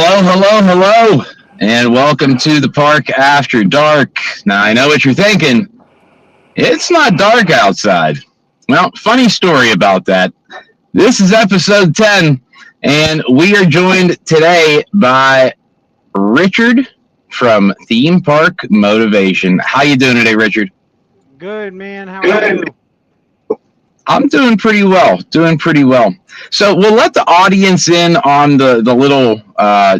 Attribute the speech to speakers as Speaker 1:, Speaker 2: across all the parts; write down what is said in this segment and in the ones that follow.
Speaker 1: Hello, and welcome to the Park After Dark. Now, I know what you're thinking. It's not dark outside. Well, funny story about that. This is episode 10, and we are joined today by Richard from Theme Park Motivation. How you doing today, Richard?
Speaker 2: Good, man. How are you?
Speaker 1: I'm doing pretty well. So we'll let the audience in on the little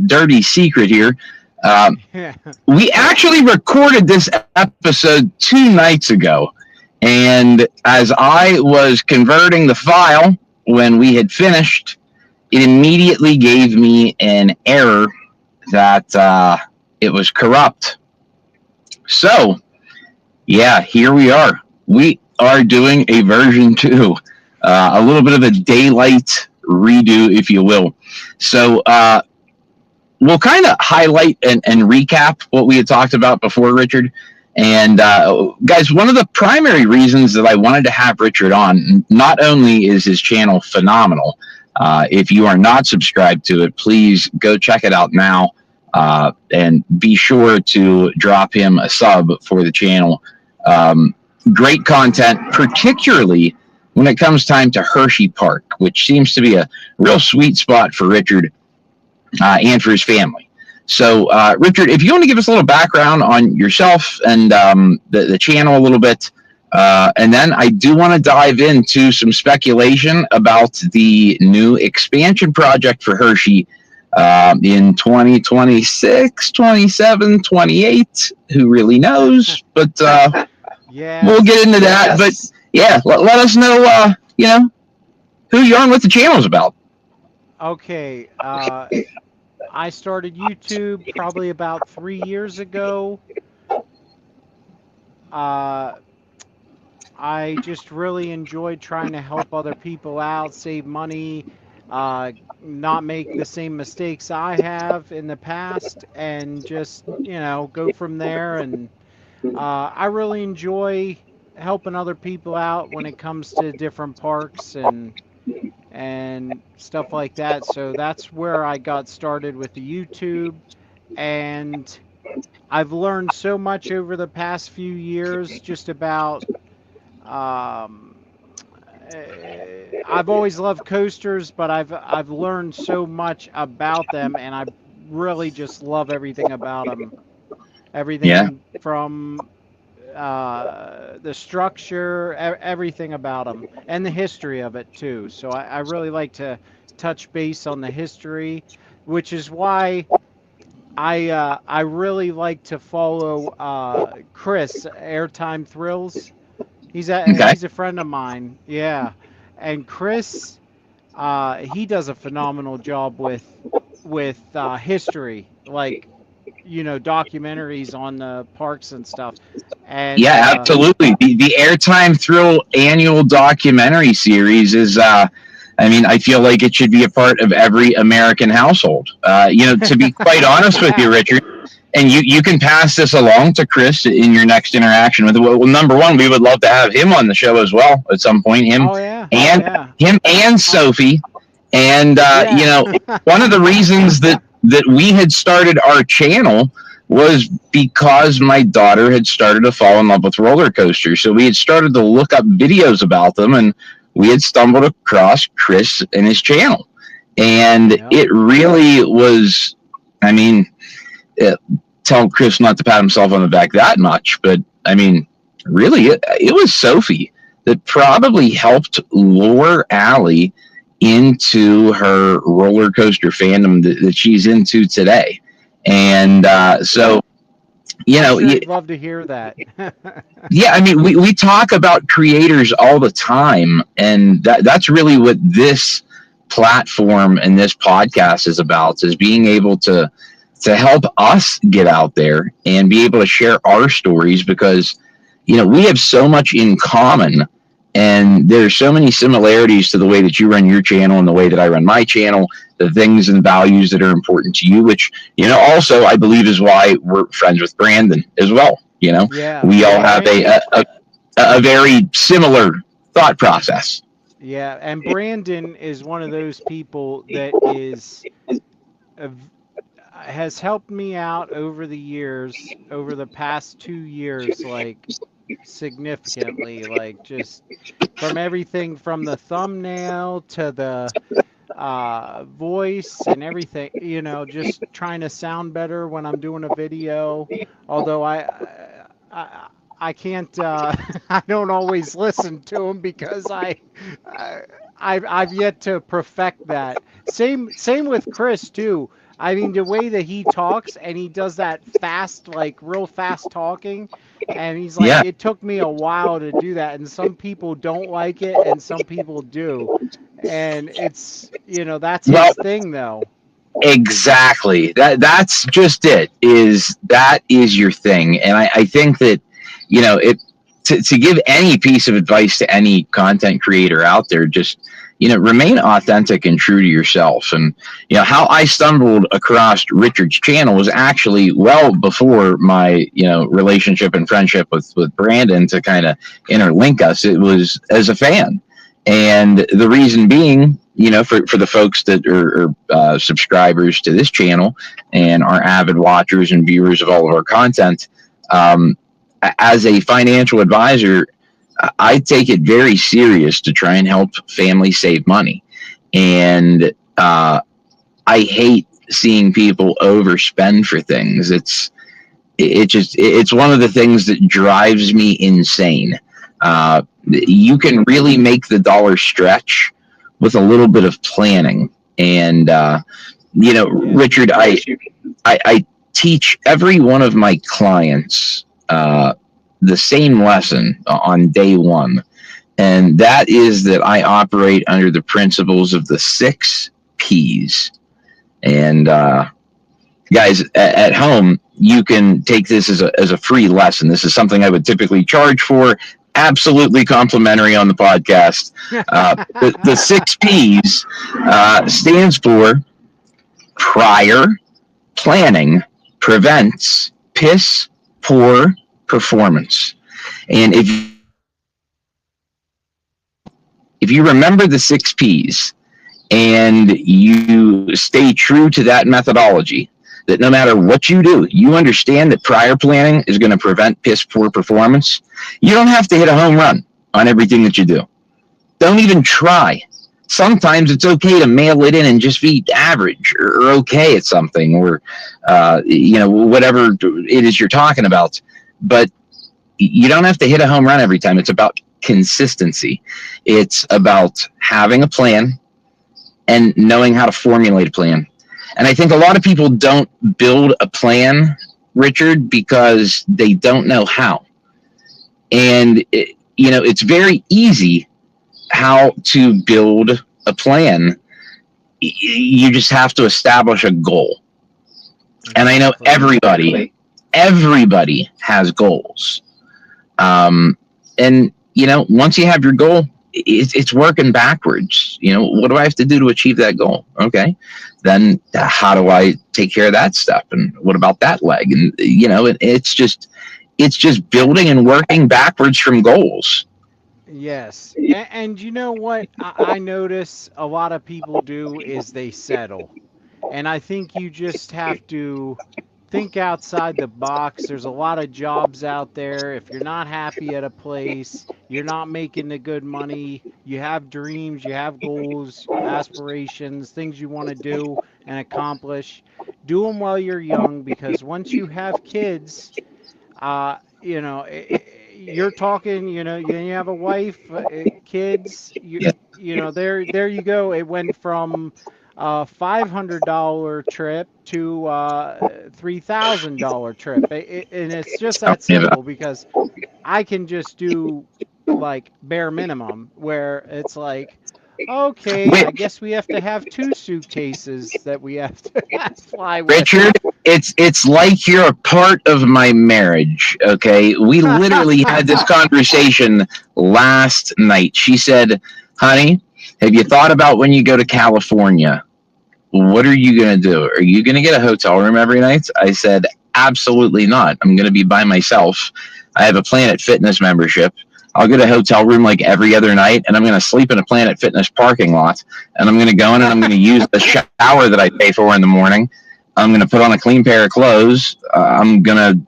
Speaker 1: dirty secret here.
Speaker 2: Yeah.
Speaker 1: We actually recorded this episode 2 nights ago. And as I was converting the file when we had finished, it immediately gave me an error that it was corrupt. So, yeah, here we are. We are doing a version 2, a little bit of a daylight redo, if you will. So we'll kind of highlight and recap what we had talked about before, Richard. And guys, one of the primary reasons that I wanted to have Richard on, not only is his channel phenomenal, if you are not subscribed to it, please go check it out now and be sure to drop him a sub for the channel. Great content, particularly when it comes time to Hersheypark, which seems to be a real sweet spot for Richard and for his family. So, Richard, if you want to give us a little background on yourself and the channel a little bit, and then I do want to dive into some speculation about the new expansion project for Hershey in 2026, 27, 28. Who really knows? But
Speaker 2: Yeah.
Speaker 1: we'll get into that. But yeah, let us know, who you are and what the channel's about.
Speaker 2: Okay. I started YouTube probably about 3 years ago. I just really enjoyed trying to help other people out, save money, not make the same mistakes I have in the past, and just, go from there. And I really enjoy helping other people out when it comes to different parks and stuff like that. So that's where I got started with the YouTube, and I've learned so much over the past few years just about I've always loved coasters, but I've learned so much about them, and I really just love everything about them.
Speaker 1: Yeah.
Speaker 2: Everything from the structure, everything about them, and the history of it too. So I really like to touch base on the history, which is why I really like to follow Chris Airtime Thrills.
Speaker 1: Okay.
Speaker 2: He's a friend of mine, yeah, and Chris he does a phenomenal job with history, like documentaries on the parks and stuff. And
Speaker 1: Yeah, absolutely. The Airtime Thrill annual documentary series is, I feel like it should be a part of every American household. To be quite honest with you, Richard, and you can pass this along to Chris in your next interaction with. Well, number one, we would love to have him on the show as well at some point. Him
Speaker 2: oh yeah,
Speaker 1: and
Speaker 2: yeah,
Speaker 1: him and Sophie. And
Speaker 2: yeah.
Speaker 1: one of the reasons that we had started our channel was because my daughter had started to fall in love with roller coasters. So we had started to look up videos about them, and we had stumbled across Chris and his channel. And
Speaker 2: Yep.
Speaker 1: it really was, tell Chris not to pat himself on the back that much, but really, it was Sophie that probably helped lure Allie into her roller coaster fandom that she's into today. And so,
Speaker 2: I'd love to hear that.
Speaker 1: yeah, we talk about creators all the time, and that's really what this platform and this podcast is about, is being able to help us get out there and be able to share our stories, because we have so much in common, and there's so many similarities to the way that you run your channel and the way that I run my channel, the things and values that are important to you, which also I believe is why we're friends with Brandon as well.
Speaker 2: Yeah,
Speaker 1: We all have a very similar thought process.
Speaker 2: yeah, and Brandon is one of those people that is has helped me out over the years, over the past 2 years, like significantly, like just from everything from the thumbnail to the voice and everything, just trying to sound better when I'm doing a video. Although I, I can't, I don't always listen to them because I I've yet to perfect that. Same with Chris too. I mean, the way that he talks and he does that fast, like real fast talking, and he's like,
Speaker 1: Yeah.
Speaker 2: it took me a while to do that, and some people don't like it, and some people do, and that's
Speaker 1: Well,
Speaker 2: his thing though.
Speaker 1: exactly. That's just it. That is your thing, and I think that it to give any piece of advice to any content creator out there, just remain authentic and true to yourself. And how I stumbled across Richard's channel was actually well before my relationship and friendship with Brandon to kind of interlink us. It was as a fan, and the reason being, for the folks that are subscribers to this channel and are avid watchers and viewers of all of our content, as a financial advisor, I take it very serious to try and help families save money. And I hate seeing people overspend for things. It's one of the things that drives me insane. You can really make the dollar stretch with a little bit of planning. And Richard, I teach every one of my clients the same lesson on day one, and that is that I operate under the principles of the 6 P's. And guys at home, you can take this as a free lesson. This is something I would typically charge for, absolutely complimentary on the podcast. The 6 P's stands for prior planning prevents piss poor performance. And if you remember the 6 P's and you stay true to that methodology, that no matter what you do, you understand that prior planning is going to prevent piss poor performance, you don't have to hit a home run on everything that you do. Don't even try. Sometimes it's okay to mail it in and just be average or okay at something, or whatever it is you're talking about. But you don't have to hit a home run every time. It's about consistency. It's about having a plan and knowing how to formulate a plan. And I think a lot of people don't build a plan, Richard, because they don't know how. And it's very easy how to build a plan. You just have to establish a goal. And I know everybody has goals. And once you have your goal, it's working backwards. What do I have to do to achieve that goal? Okay, then how do I take care of that step? And what about that leg? And it's just building and working backwards from goals.
Speaker 2: Yes. And you know what I notice a lot of people do is they settle. And I think you just have to think outside the box. There's a lot of jobs out there. If you're not happy at a place, you're not making the good money, you have dreams, you have goals, aspirations, things you want to do and accomplish, do them while you're young, because once you have kids, you're talking, you have a wife, kids, there you go. It went from $500 trip to $3,000 trip. And it's just that simple, because I can just do like bare minimum, where it's like, okay, I guess we have to have 2 suitcases that we have to fly with.
Speaker 1: Richard, it's like you're a part of my marriage, okay? We literally had this conversation last night. She said, honey, have you thought about when you go to California, what are you going to do? Are you going to get a hotel room every night? I said, absolutely not. I'm going to be by myself. I have a Planet Fitness membership. I'll get a hotel room like every other night, and I'm going to sleep in a Planet Fitness parking lot, and I'm going to go in and I'm going to use the shower that I pay for in the morning, I'm going to put on a clean pair of clothes. I'm going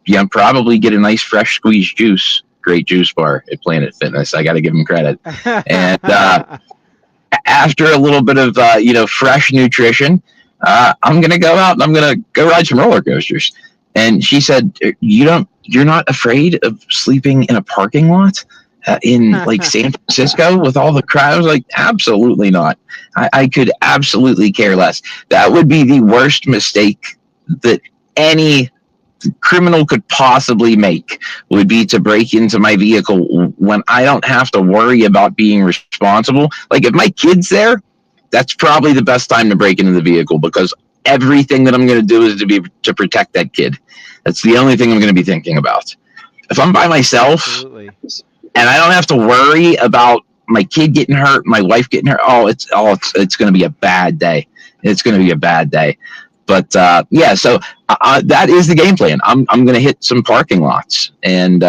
Speaker 1: to probably get a nice fresh squeezed juice. Great juice bar at Planet Fitness. I got to give them credit. And after a little bit of fresh nutrition, I'm going to go out and I'm going to go ride some roller coasters. And she said, you're not afraid of sleeping in a parking lot in like San Francisco with all the crowd? I was like, absolutely not. I could absolutely care less. That would be the worst mistake that any criminal could possibly make, would be to break into my vehicle when I don't have to worry about being responsible. Like, if my kid's there, that's probably the best time to break into the vehicle, because everything that I'm going to do is to protect that kid. That's the only thing I'm going to be thinking about. If I'm by myself, absolutely, and I don't have to worry about my kid getting hurt, my wife getting hurt, it's going to be a bad day. It's going to be a bad day. But so that is the game plan. I'm going to hit some parking lots, and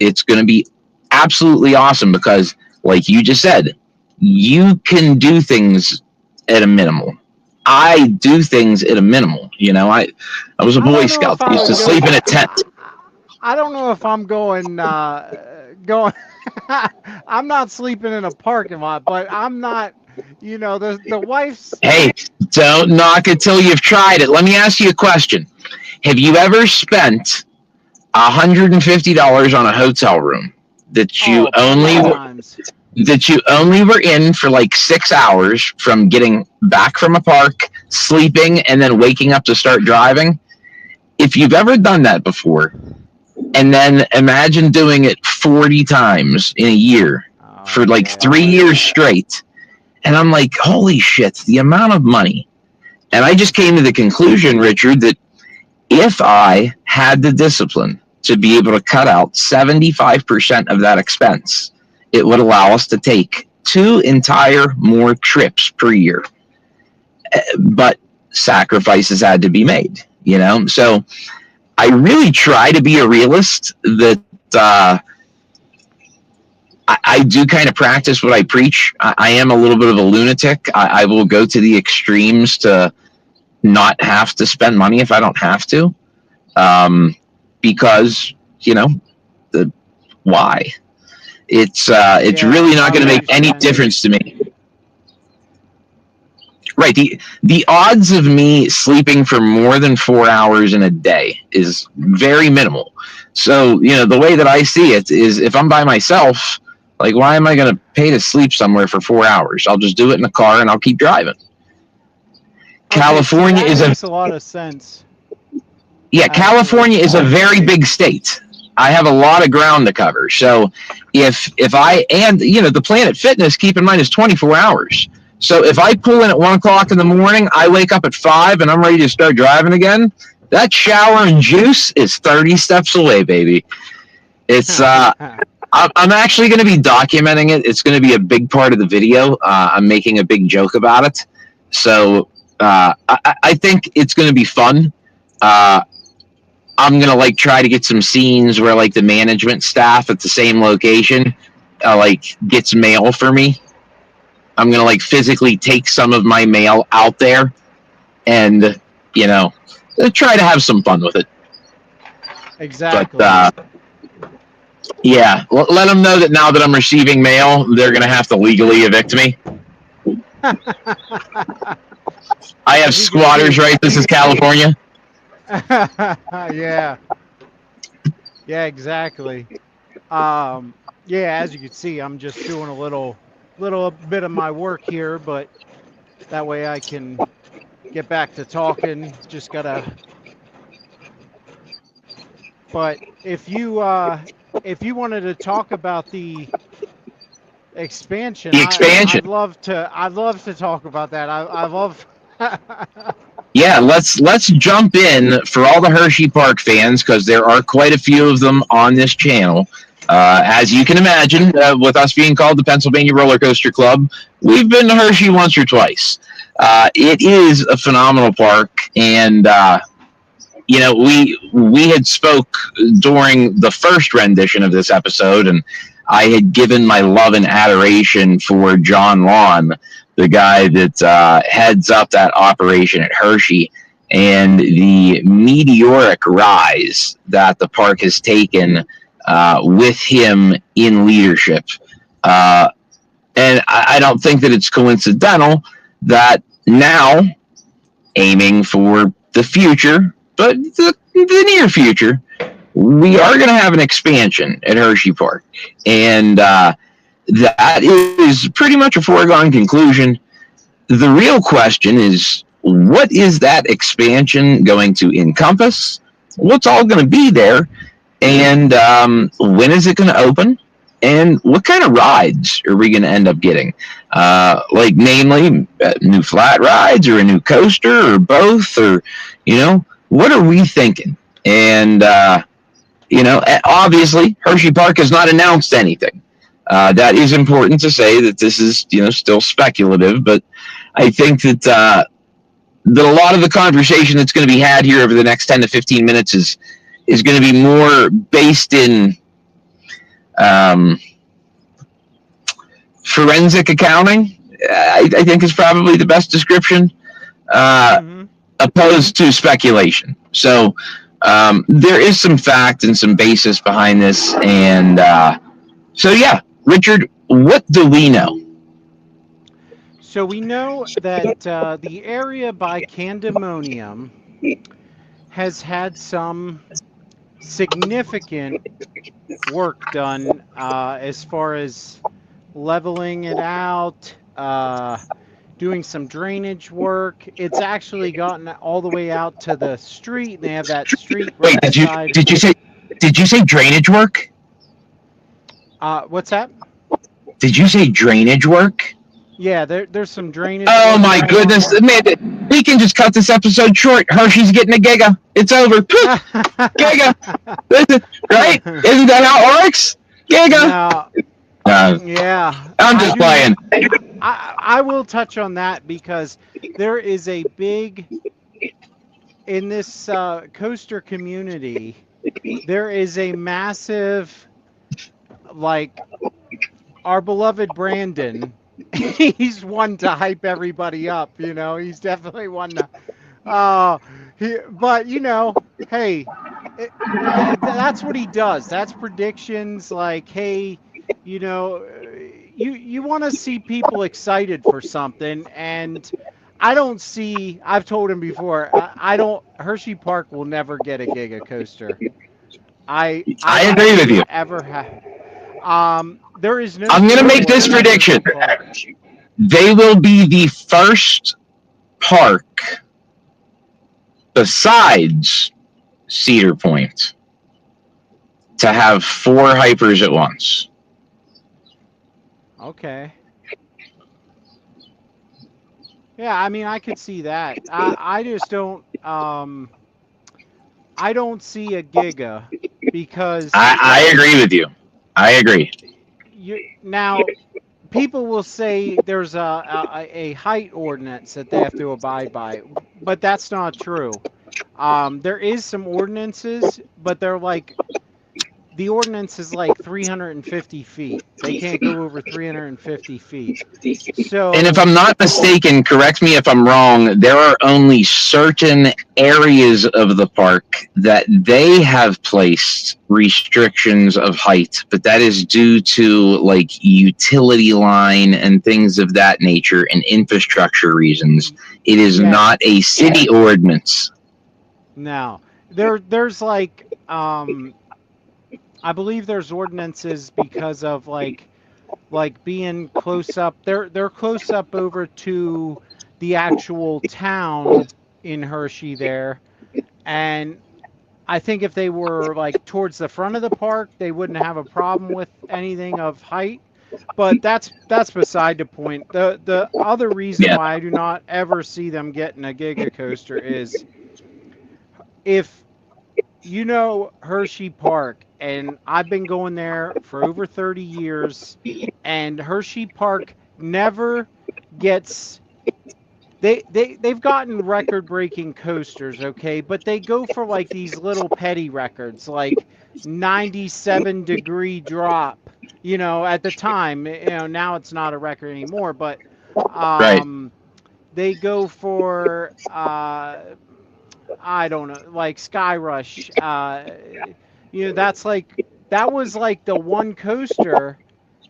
Speaker 1: it's going to be absolutely awesome because, like you just said, you can do things at a minimal. I do things at a minimal. I was a Boy Scout. I used to sleep in a tent.
Speaker 2: I don't know if I'm going. I'm not sleeping in a parking lot, but I'm not. The wife's.
Speaker 1: Hey, don't knock it till you've tried it. Let me ask you a question. Have you ever spent $150 on a hotel room that you only were in for like 6 hours, from getting back from a park, sleeping, and then waking up to start driving? If you've ever done that before, and then imagine doing it 40 times in a year for like 3 years straight. And I'm like, holy shit, the amount of money. And I just came to the conclusion, Richard, that if I had the discipline to be able to cut out 75% of that expense, it would allow us to take 2 entire more trips per year. But sacrifices had to be made, So I really try to be a realist that I do kind of practice what I preach. I am a little bit of a lunatic. I will go to the extremes to not have to spend money if I don't have to, because why? It's really not going to make any difference to me. Right. The odds of me sleeping for more than 4 hours in a day is very minimal. So, the way that I see it is, if I'm by myself, like, why am I going to pay to sleep somewhere for 4 hours? I'll just do it in the car and I'll keep driving.
Speaker 2: Okay, California makes a lot of sense.
Speaker 1: Yeah, California is a very big state. I have a lot of ground to cover. So if the Planet Fitness, keep in mind, is 24 hours. So if I pull in at 1 o'clock in the morning, I wake up at 5 and I'm ready to start driving again, that shower and juice is 30 steps away, baby. It's I'm actually going to be documenting it. It's going to be a big part of the video. I'm making a big joke about it. So I think it's going to be fun. I'm going to try to get some scenes where the management staff at the same location gets mail for me. I'm going to physically take some of my mail out there and, try to have some fun with it.
Speaker 2: Exactly.
Speaker 1: But, yeah, let them know that now that I'm receiving mail, they're going to have to legally evict me. I have squatters' rights. This is California.
Speaker 2: Yeah, exactly. As you can see, I'm just doing a little bit of my work here, but that way I can get back to talking. Just gotta. But if you wanted to talk about the expansion, I'd love to talk about that. I love.
Speaker 1: Yeah, let's jump in for all the Hersheypark fans, because there are quite a few of them on this channel. As you can imagine, with us being called the Pennsylvania Roller Coaster Club, we've been to Hershey once or twice. It is a phenomenal park, and we had spoke during the first rendition of this episode, and I had given my love and adoration for John Lawn, the guy that heads up that operation at Hershey. and the meteoric rise that the park has taken with him in leadership. And I don't think that it's coincidental that now, aiming for the future, but the near future, we are going to have an expansion at Hershey Park. And that is pretty much a foregone conclusion. The real question is, what is that expansion going to encompass? What's all going to be there? And when is it going to open? And what kind of rides are we going to end up getting? Like, namely, new flat rides or a new coaster or both? Or, what are we thinking? And, obviously, Hershey Park has not announced anything. That is important to say that this is, still speculative. But I think that that a lot of the conversation that's going to be had here over the next 10 to 15 minutes is going to be more based in forensic accounting. I think is probably the best description, opposed to speculation. So there is some fact and some basis behind this. And so, yeah, Richard, what do we know?
Speaker 2: So we know that the area by Candemonium has had some significant work done as far as leveling it out, doing some drainage work. It's actually gotten all the way out to the street. They have that street right beside.
Speaker 1: Did you say drainage work?
Speaker 2: What's that?
Speaker 1: Did you say drainage work?
Speaker 2: Yeah, there's some drainage.
Speaker 1: Oh my goodness, man! We can just cut this episode short. Hershey's getting a giga. It's over. Giga, right? Isn't that how it works? Giga.
Speaker 2: Yeah.
Speaker 1: I'm just playing.
Speaker 2: I will touch on that because there is a big in this coaster community. There is a massive, like, our beloved Brandon. He's one to hype everybody up, He's definitely one to. But hey, that's what he does. That's predictions. Like, hey, you want to see people excited for something, and I don't see. I've told him before. I don't. Hershey Park will never get a Giga coaster. I
Speaker 1: agree with you.
Speaker 2: Ever have. There is no.
Speaker 1: I'm going to make this prediction. They will be the first park besides Cedar Point to have 4 hypers at once.
Speaker 2: Okay. Yeah, I mean, I could see that. I just don't. I don't see a Giga because.
Speaker 1: I agree with you. I agree.
Speaker 2: Now, people will say there's a height ordinance that they have to abide by, but that's not true. There is some ordinances, but they're like, the ordinance is like 350 feet. They can't go over 350 feet. So,
Speaker 1: and if I'm not mistaken, correct me if I'm wrong, there are only certain areas of the park that they have placed restrictions of height, but that is due to like utility line and things of that nature and infrastructure reasons. It is not a city ordinance.
Speaker 2: No, there's like, I believe there's ordinances because of like being close up. They're close up over to the actual town in Hershey there, and I think if they were like towards the front of the park, they wouldn't have a problem with anything of height. But that's beside the point. The other reason why I do not ever see them getting a Giga coaster is if Hershey Park, and I've been going there for over 30 years, and Hershey Park never gets. They've gotten record-breaking coasters, okay, but they go for like these little petty records, like 97-degree drop. At the time, now it's not a record anymore, but
Speaker 1: right.
Speaker 2: They go for I don't know, like Sky Rush. That was like the one coaster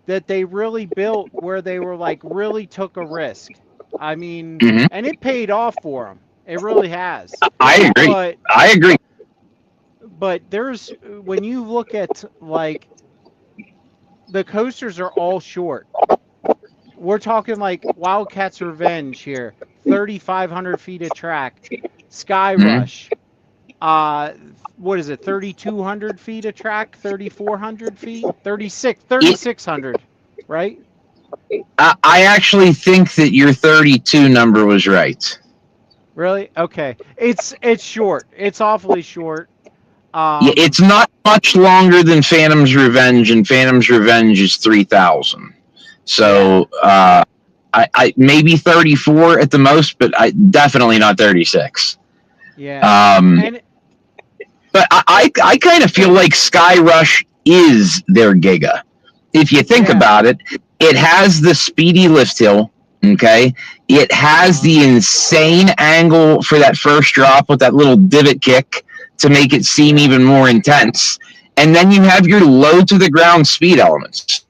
Speaker 2: that they really built where they were like really took a risk. I mean,
Speaker 1: Hmm.
Speaker 2: and it paid off for them. It really has.
Speaker 1: I agree.
Speaker 2: But
Speaker 1: I agree.
Speaker 2: there's when you look at like the coasters are all short. We're talking like Wildcats Revenge here, 3,500 feet of track. Sky
Speaker 1: Hmm.
Speaker 2: Rush, what is it, 3,200 feet of track, 3,400 feet, 3,600, right?
Speaker 1: I actually think that your 32 number was right.
Speaker 2: Really? Okay. It's short. It's awfully short.
Speaker 1: Yeah,
Speaker 2: Um,
Speaker 1: it's not much longer than Phantom's Revenge, and Phantom's Revenge is 3,000.
Speaker 2: yeah,
Speaker 1: So I maybe 34 at the most, but I definitely not 36.
Speaker 2: yeah.
Speaker 1: Um,
Speaker 2: And
Speaker 1: but I kind of feel like Sky Rush is their Giga. If you think
Speaker 2: yeah.
Speaker 1: about it, it has the speedy lift hill. Okay, it has
Speaker 2: Uh-huh.
Speaker 1: the insane angle for that first drop with that little divot kick to make it seem
Speaker 2: Yeah.
Speaker 1: even more intense. And then you have your low to the ground speed elements.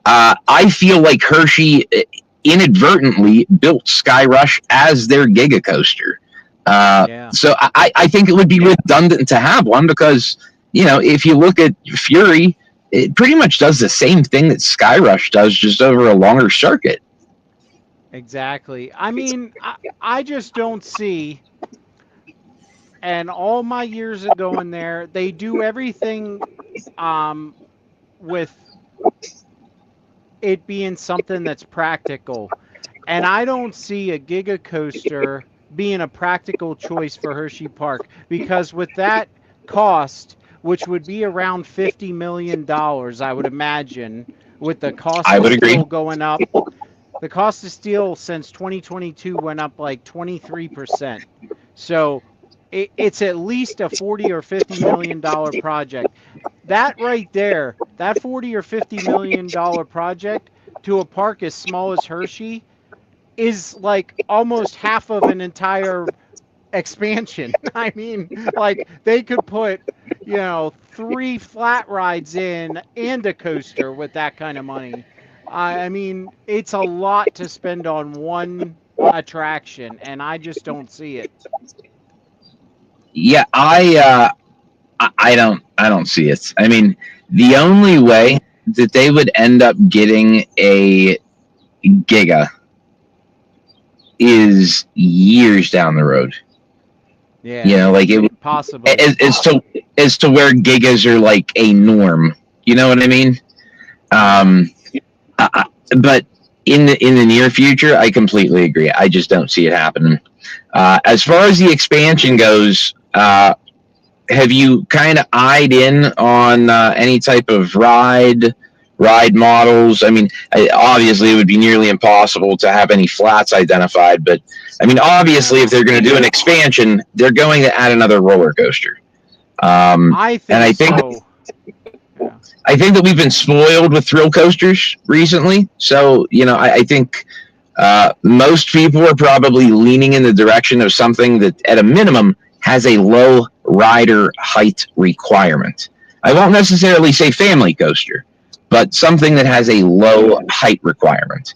Speaker 1: I feel like Hershey inadvertently built Sky Rush as their Giga coaster.
Speaker 2: Yeah.
Speaker 1: So I think it would be redundant to have one because, if you look at Fury, it pretty much does the same thing that Sky Rush does, just over a longer circuit.
Speaker 2: Exactly. I mean, I just don't see, and all my years of going there, they do everything um, with it being something that's practical. And I don't see a Giga Coaster being a practical choice for Hershey Park because with that cost, which would be around $50 million, I would imagine, with the cost
Speaker 1: I
Speaker 2: of
Speaker 1: would agree.
Speaker 2: steel going up, the cost of steel since 2022 went up like 23%. So it's at least a 40 or $50 million project. That right there, that 40 or $50 million project to a park as small as Hershey is like almost half of an entire expansion. I mean, like they could put, 3 flat rides in and a coaster with that kind of money. I mean, it's a lot to spend on one attraction, and I just don't see it.
Speaker 1: Yeah, I don't see it. I mean, the only way that they would end up getting a Giga is years down the road.
Speaker 2: Yeah,
Speaker 1: Like it
Speaker 2: possibly.
Speaker 1: as to where gigas are like a norm. You know what I mean?
Speaker 2: Yeah.
Speaker 1: Um, but in the near future, I completely agree. I just don't see it happening. As far as the expansion goes, have you kind of eyed in on any type of ride models? I mean, obviously it would be nearly impossible to have any flats identified, but I mean, obviously if
Speaker 2: No.
Speaker 1: they're going to do an expansion, they're going to add another roller coaster.
Speaker 2: I
Speaker 1: And
Speaker 2: think so. Yeah.
Speaker 1: I think that we've been spoiled with thrill coasters recently. So, I think most people are probably leaning in the direction of something that, at a minimum, has a low rider height requirement. I won't necessarily say family coaster, but something that has a low height requirement.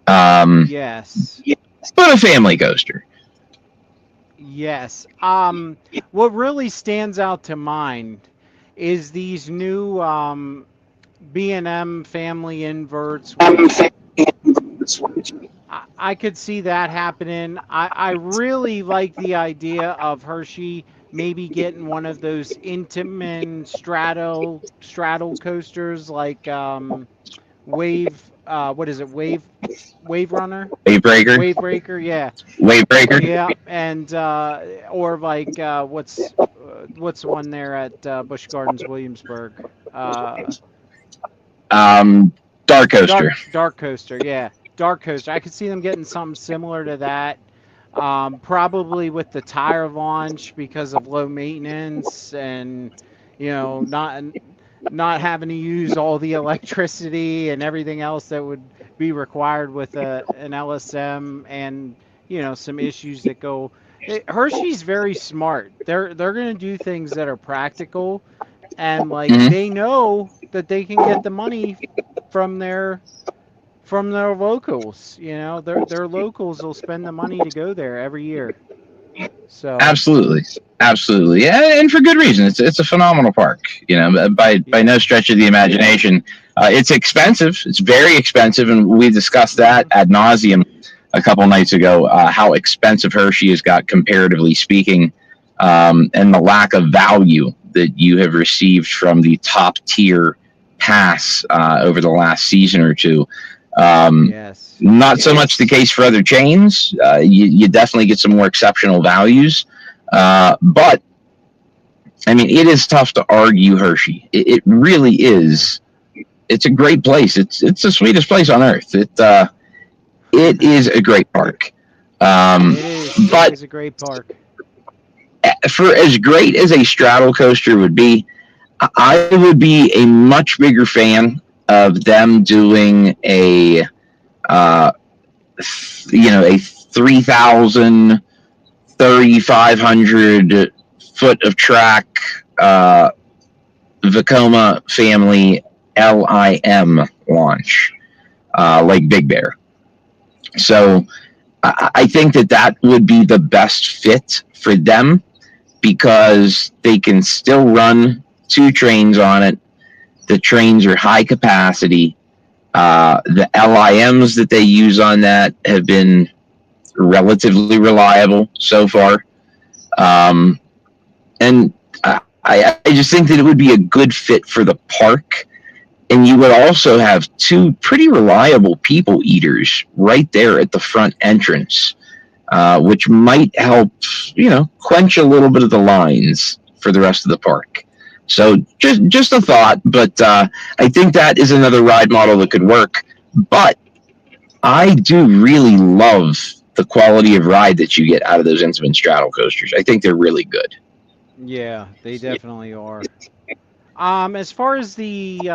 Speaker 1: Um,
Speaker 2: Yes.
Speaker 1: but a family coaster.
Speaker 2: Yes. What really stands out to mind is these new B&M family inverts, which I could see that happening. I really like the idea of Hershey maybe getting one of those Intamin straddle coasters like Wave. What is it? Wave Runner,
Speaker 1: Wave breaker.
Speaker 2: Wave Breaker. Yeah,
Speaker 1: Wave breaker.
Speaker 2: yeah, and or like what's the one there at Busch Gardens, Williamsburg?
Speaker 1: Um, dark coaster.
Speaker 2: Dark Coaster. Yeah, Dark Coaster. I could see them getting something similar to that. Probably with the tire launch because of low maintenance and not having to use all the electricity and everything else that would be required with an LSM and some issues that go. Hershey's very smart. They're going to do things that are practical, and like
Speaker 1: Hmm.
Speaker 2: they know that they can get the money from their locals. You know, their locals will spend the money to go there every year. So
Speaker 1: Absolutely, absolutely, yeah, and for good reason. It's a phenomenal park. By
Speaker 2: yeah.
Speaker 1: no stretch of the imagination. It's expensive. It's very expensive, and we discussed that
Speaker 2: Hmm.
Speaker 1: ad nauseum a couple nights ago. How expensive Hershey has got comparatively speaking, and the lack of value that you have received from the top tier pass over the last season or two. Um,
Speaker 2: Yes.
Speaker 1: Not so much the case for other chains. You definitely get some more exceptional values. But, I mean, it is tough to argue Hershey. It really
Speaker 2: Yeah.
Speaker 1: is. It's a great place. It's the sweetest place on earth. It is a great park. Um,
Speaker 2: It is. It
Speaker 1: but
Speaker 2: is a great park.
Speaker 1: for as great as a straddle coaster would be, I would be a much bigger fan of them doing uh, a 3,000 3,500 foot of track, uh, Vekoma family LIM launch, like Big Bear. So I think that would be the best fit for them because they can still run two trains on it. The trains are high capacity. The LIMs that they use on that have been relatively reliable so far. Um, and I just think that it would be a good fit for the park. And you would also have two pretty reliable people eaters right there at the front entrance, which might help, quench a little bit of the lines for the rest of the park. So just a thought, but I think that is another ride model that could work. But I do really love the quality of ride that you get out of those Intamin straddle coasters. I think they're really good.
Speaker 2: Yeah, they definitely are. As far as the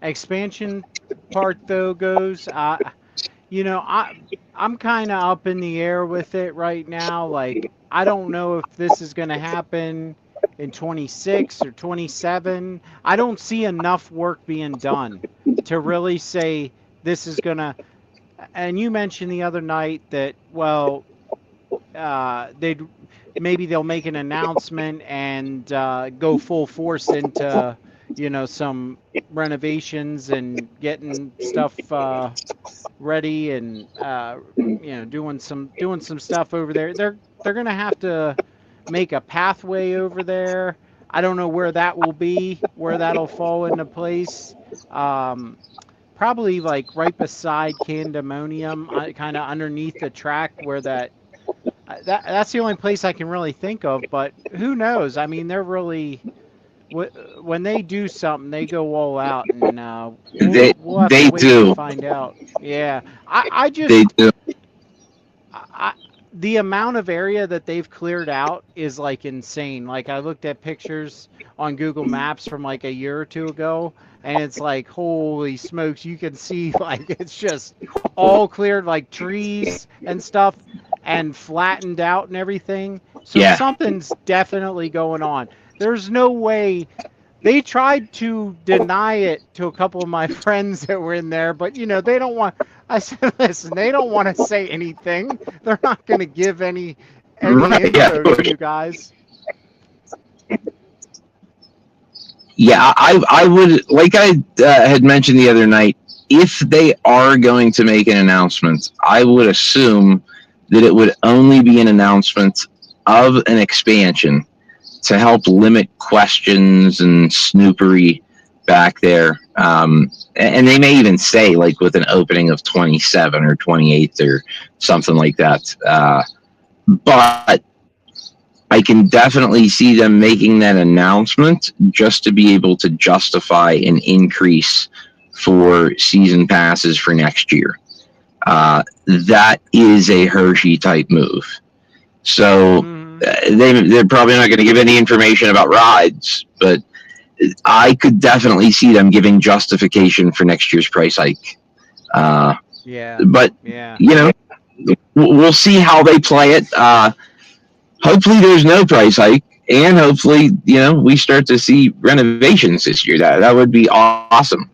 Speaker 2: expansion part though goes, I'm kind of up in the air with it right now. Like, I don't know if this is going to happen in 26 or 27. I don't see enough work being done to really say this is going to. And you mentioned the other night that, well, they'd maybe they'll make an announcement and go full force into some renovations and getting stuff ready and doing some stuff over there. They're gonna have to make a pathway over there. I don't know where that will be, where that'll fall into place. Um, Probably like right beside Candemonium, kind of underneath the track where that's the only place I can really think of. But who knows? I mean, they're really when they do something, they go all out, and we'll have to
Speaker 1: They
Speaker 2: wait and
Speaker 1: do.
Speaker 2: find out. Yeah, I
Speaker 1: They
Speaker 2: just
Speaker 1: do.
Speaker 2: I, the amount of area that they've cleared out is like insane. Like I looked at pictures on Google Maps from like a year or two ago, and it's like holy smokes, you can see like it's just all cleared, like trees and stuff, and flattened out and everything. So
Speaker 1: Yeah.
Speaker 2: something's definitely going on. There's no way they tried to deny it to a couple of my friends that were in there, but they don't want. I said, listen, they don't want to say anything. They're not going to give any
Speaker 1: Right. Yeah.
Speaker 2: info to you guys.
Speaker 1: Yeah. I would, like I had mentioned the other night, if they are going to make an announcement, I would assume that it would only be an announcement of an expansion to help limit questions and snoopery back there. And they may even say, like, with an opening of 27 or 28 or something like that. But I can definitely see them making that announcement just to be able to justify an increase for season passes for next year. That is a Hershey type move. So
Speaker 2: Hmm.
Speaker 1: they're probably not going to give any information about rides, but I could definitely see them giving justification for next year's price hike.
Speaker 2: Yeah,
Speaker 1: But
Speaker 2: yeah,
Speaker 1: you know, we'll see how they play it. hopefully there's no price hike, and hopefully we start to see renovations this year. That would be awesome.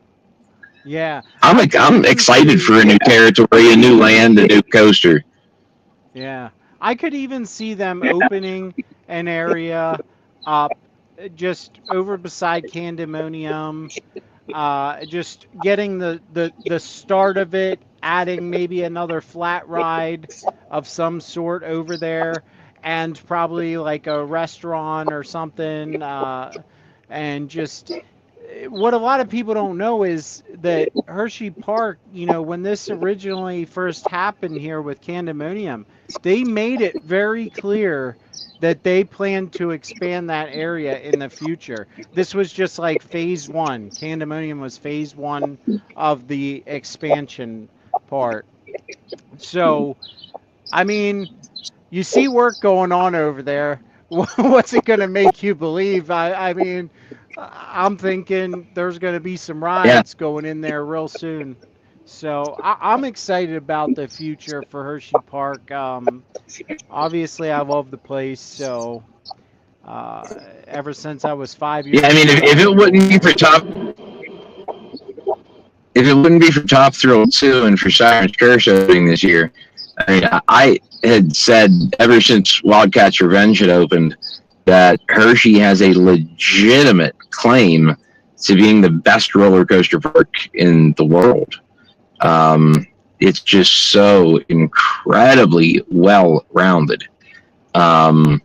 Speaker 2: Yeah, I could
Speaker 1: I'm
Speaker 2: even
Speaker 1: excited
Speaker 2: see.
Speaker 1: for a new territory, a new land, a new coaster.
Speaker 2: Yeah, I could even see them opening an area up just over beside Candemonium, just getting the start of it, adding maybe another flat ride of some sort over there, and probably like a restaurant or something, and just what a lot of people don't know is that Hershey Park, when this originally first happened here with Candemonium, they made it very clear that they plan to expand that area in the future. This was just like phase one. Candemonium was phase one of the expansion part. So, I mean, you see work going on over there. What's it going to make you believe? I mean, I'm thinking there's going to be some
Speaker 1: Yeah,
Speaker 2: rides going in there real soon. So I'm excited about the future for Hershey Park. Obviously, I love the place. So ever since I was 5 years
Speaker 1: yeah. I mean,
Speaker 2: old,
Speaker 1: if
Speaker 2: I've
Speaker 1: it
Speaker 2: been
Speaker 1: wouldn't
Speaker 2: going
Speaker 1: be for
Speaker 2: there.
Speaker 1: top, if it wouldn't be for Top Thrill 2 and for Siren's Curse opening this year, I mean, I had said ever since Wildcats Revenge had opened that Hershey has a legitimate claim to being the best roller coaster park in the world. It's just so incredibly well rounded, um,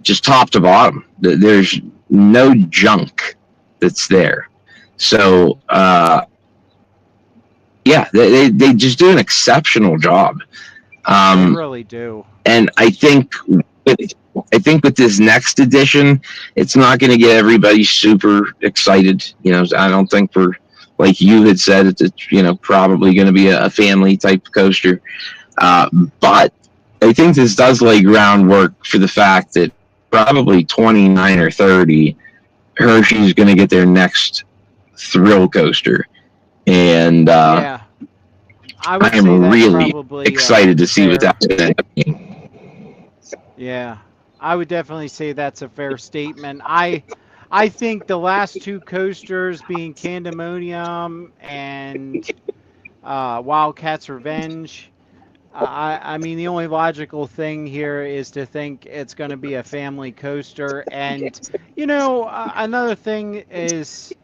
Speaker 1: just top to bottom. There's no junk that's there. So, yeah, they just do an exceptional job.
Speaker 2: They
Speaker 1: Um,
Speaker 2: really do.
Speaker 1: and I think with this next edition, it's not going to get everybody super excited. I don't think like you had said, it's probably going to be a family type coaster. But I think this does lay groundwork for the fact that probably 29 or 30, Hershey's going to get their next thrill coaster, and
Speaker 2: Yeah, I
Speaker 1: I
Speaker 2: would say
Speaker 1: am
Speaker 2: that's
Speaker 1: really
Speaker 2: probably
Speaker 1: excited to see what
Speaker 2: fair.
Speaker 1: that's going to be.
Speaker 2: Yeah, I would definitely say that's a fair statement. I think the last two coasters being Candemonium and Wildcats Revenge. I mean, the only logical thing here is to think it's going to be a family coaster. And, another thing is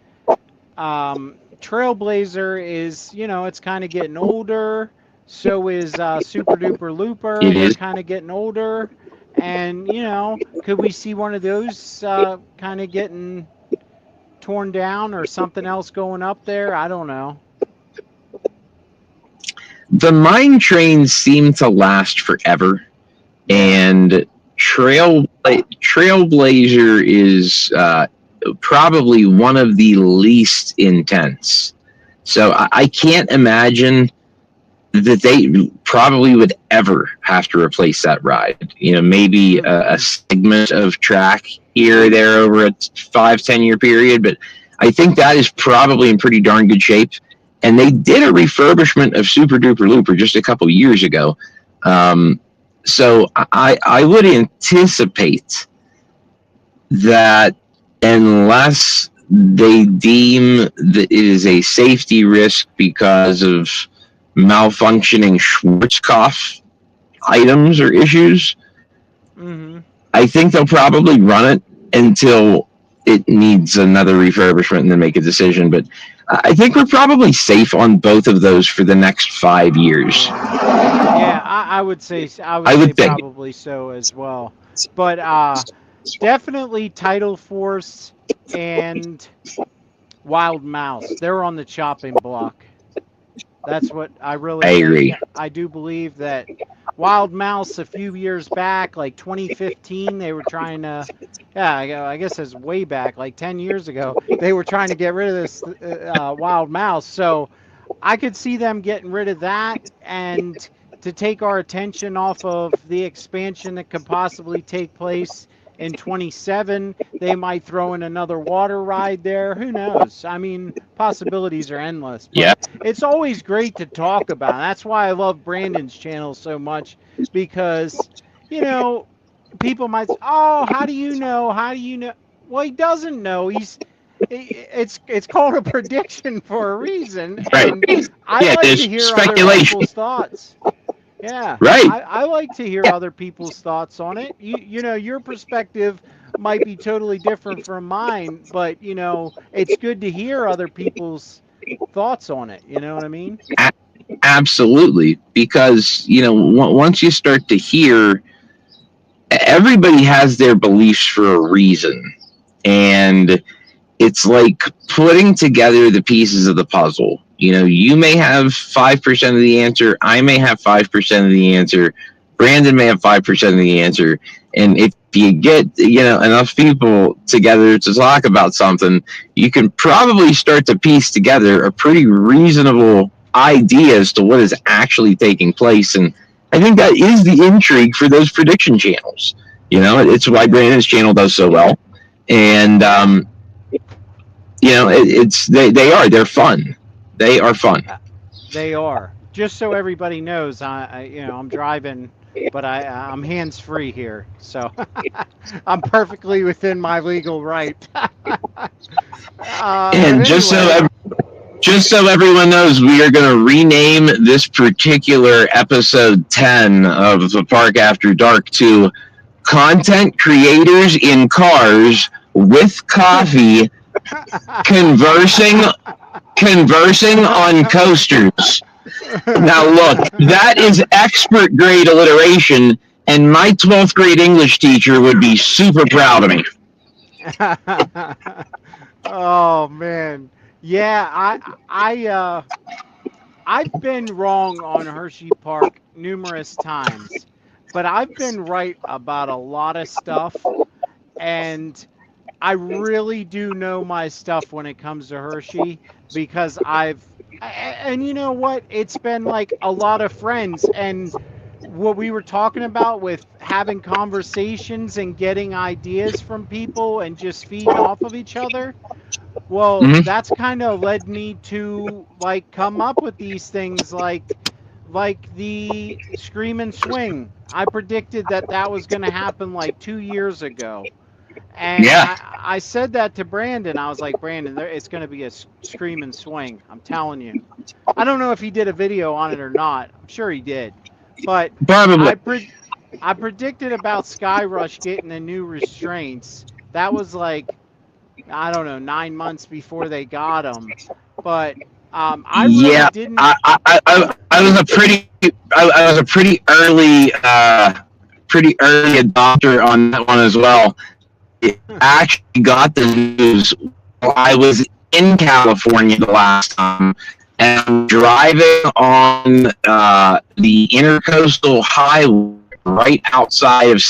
Speaker 2: Trailblazer is, it's kind of getting older. So is Super Duper Looper.
Speaker 1: It
Speaker 2: They're
Speaker 1: is.
Speaker 2: kind of getting older. And, could we see one of those kind of getting torn down or something else going up there? I don't know.
Speaker 1: The mine trains seem to last forever,
Speaker 2: Yeah.
Speaker 1: and Trailblazer is probably one of the least intense. So I can't imagine that they probably would ever have to replace that ride. Maybe a
Speaker 2: Hmm.
Speaker 1: segment of track here or there over a 5-10 year period, but I think that is probably in pretty darn good shape. And they did a refurbishment of Super Duper Looper just a couple years ago. So I would anticipate that unless they deem that it is a safety risk because of malfunctioning Schwarzkopf items or issues,
Speaker 2: Hmm.
Speaker 1: I think they'll probably run it until it needs another refurbishment and then make a decision. But I think we're probably safe on both of those for the next 5 years.
Speaker 2: Yeah. Yeah, I would say
Speaker 1: I would think.
Speaker 2: probably so as well. But definitely Title Force and Wild Mouse. They're on the chopping block. That's what I really
Speaker 1: I
Speaker 2: think.
Speaker 1: agree.
Speaker 2: I do believe that Wild Mouse a few years back, like 2015, they were trying to, yeah, I guess it's way back, like 10 years ago, they were trying to get rid of this Wild Mouse. So I could see them getting rid of that and to take our attention off of the expansion that could possibly take place in 27. They might throw in another water ride there. Who knows? I mean, possibilities are endless,
Speaker 1: Yeah.
Speaker 2: but it's always great to talk about. That's why I love Brandon's channel so much because, you know, people might say, "Oh, how do you know? How do you know?" Well, he doesn't know. It's called a prediction for a reason,
Speaker 1: Right.
Speaker 2: and I
Speaker 1: Yeah,
Speaker 2: like to
Speaker 1: there's
Speaker 2: hear other
Speaker 1: speculation.
Speaker 2: people's thoughts. Yeah,
Speaker 1: Right.
Speaker 2: I like to hear other people's thoughts on it. You know, your perspective might be totally different from mine, but you know, it's good to hear other people's thoughts on it. You know what I mean?
Speaker 1: A- Absolutely. Because, once you start to hear, everybody has their beliefs for a reason. And it's like putting together the pieces of the puzzle. You may have 5% of the answer. I may have 5% of the answer. Brandon may have 5% of the answer. And if you get, enough people together to talk about something, you can probably start to piece together a pretty reasonable idea as to what is actually taking place. And I think that is the intrigue for those prediction channels. It's why Brandon's channel does so well. And, they're fun. They are fun.
Speaker 2: They are. Just so everybody knows, I'm driving, but I'm hands free here, so I'm perfectly within my legal right. But
Speaker 1: And
Speaker 2: anyway,
Speaker 1: just so everyone knows, we are going to rename this particular episode 10 of the Park After Dark to Content Creators in Cars with Coffee Conversing on Coasters. Now, look, that is expert grade alliteration, and my 12th grade English teacher would be super proud of me.
Speaker 2: oh man, yeah, I've been wrong on Hershey Park numerous times, but I've been right about a lot of stuff, and I really do know my stuff when it comes to Hershey because and you know what? It's been like a lot of friends and what we were talking about with having conversations and getting ideas from people and just feeding off of each other. Well,
Speaker 1: Mm-hmm.
Speaker 2: that's kind of led me to like come up with these things like the Scream and Swing. I predicted that that was going to happen like 2 years ago. And
Speaker 1: Yeah.
Speaker 2: I said that to Brandon. I was like, Brandon, it's going to be a Scream and Swing. I'm telling you. I don't know if he did a video on it or not. I'm sure he did. But
Speaker 1: Probably.
Speaker 2: I predicted about Skyrush getting the new restraints. That was like, I don't know, 9 months before they got them. But I really
Speaker 1: Yeah,
Speaker 2: didn't.
Speaker 1: I was a I was a pretty early adopter on that one as well. I actually got the news while I was in California the last time, and I'm driving on the intercoastal highway right outside of,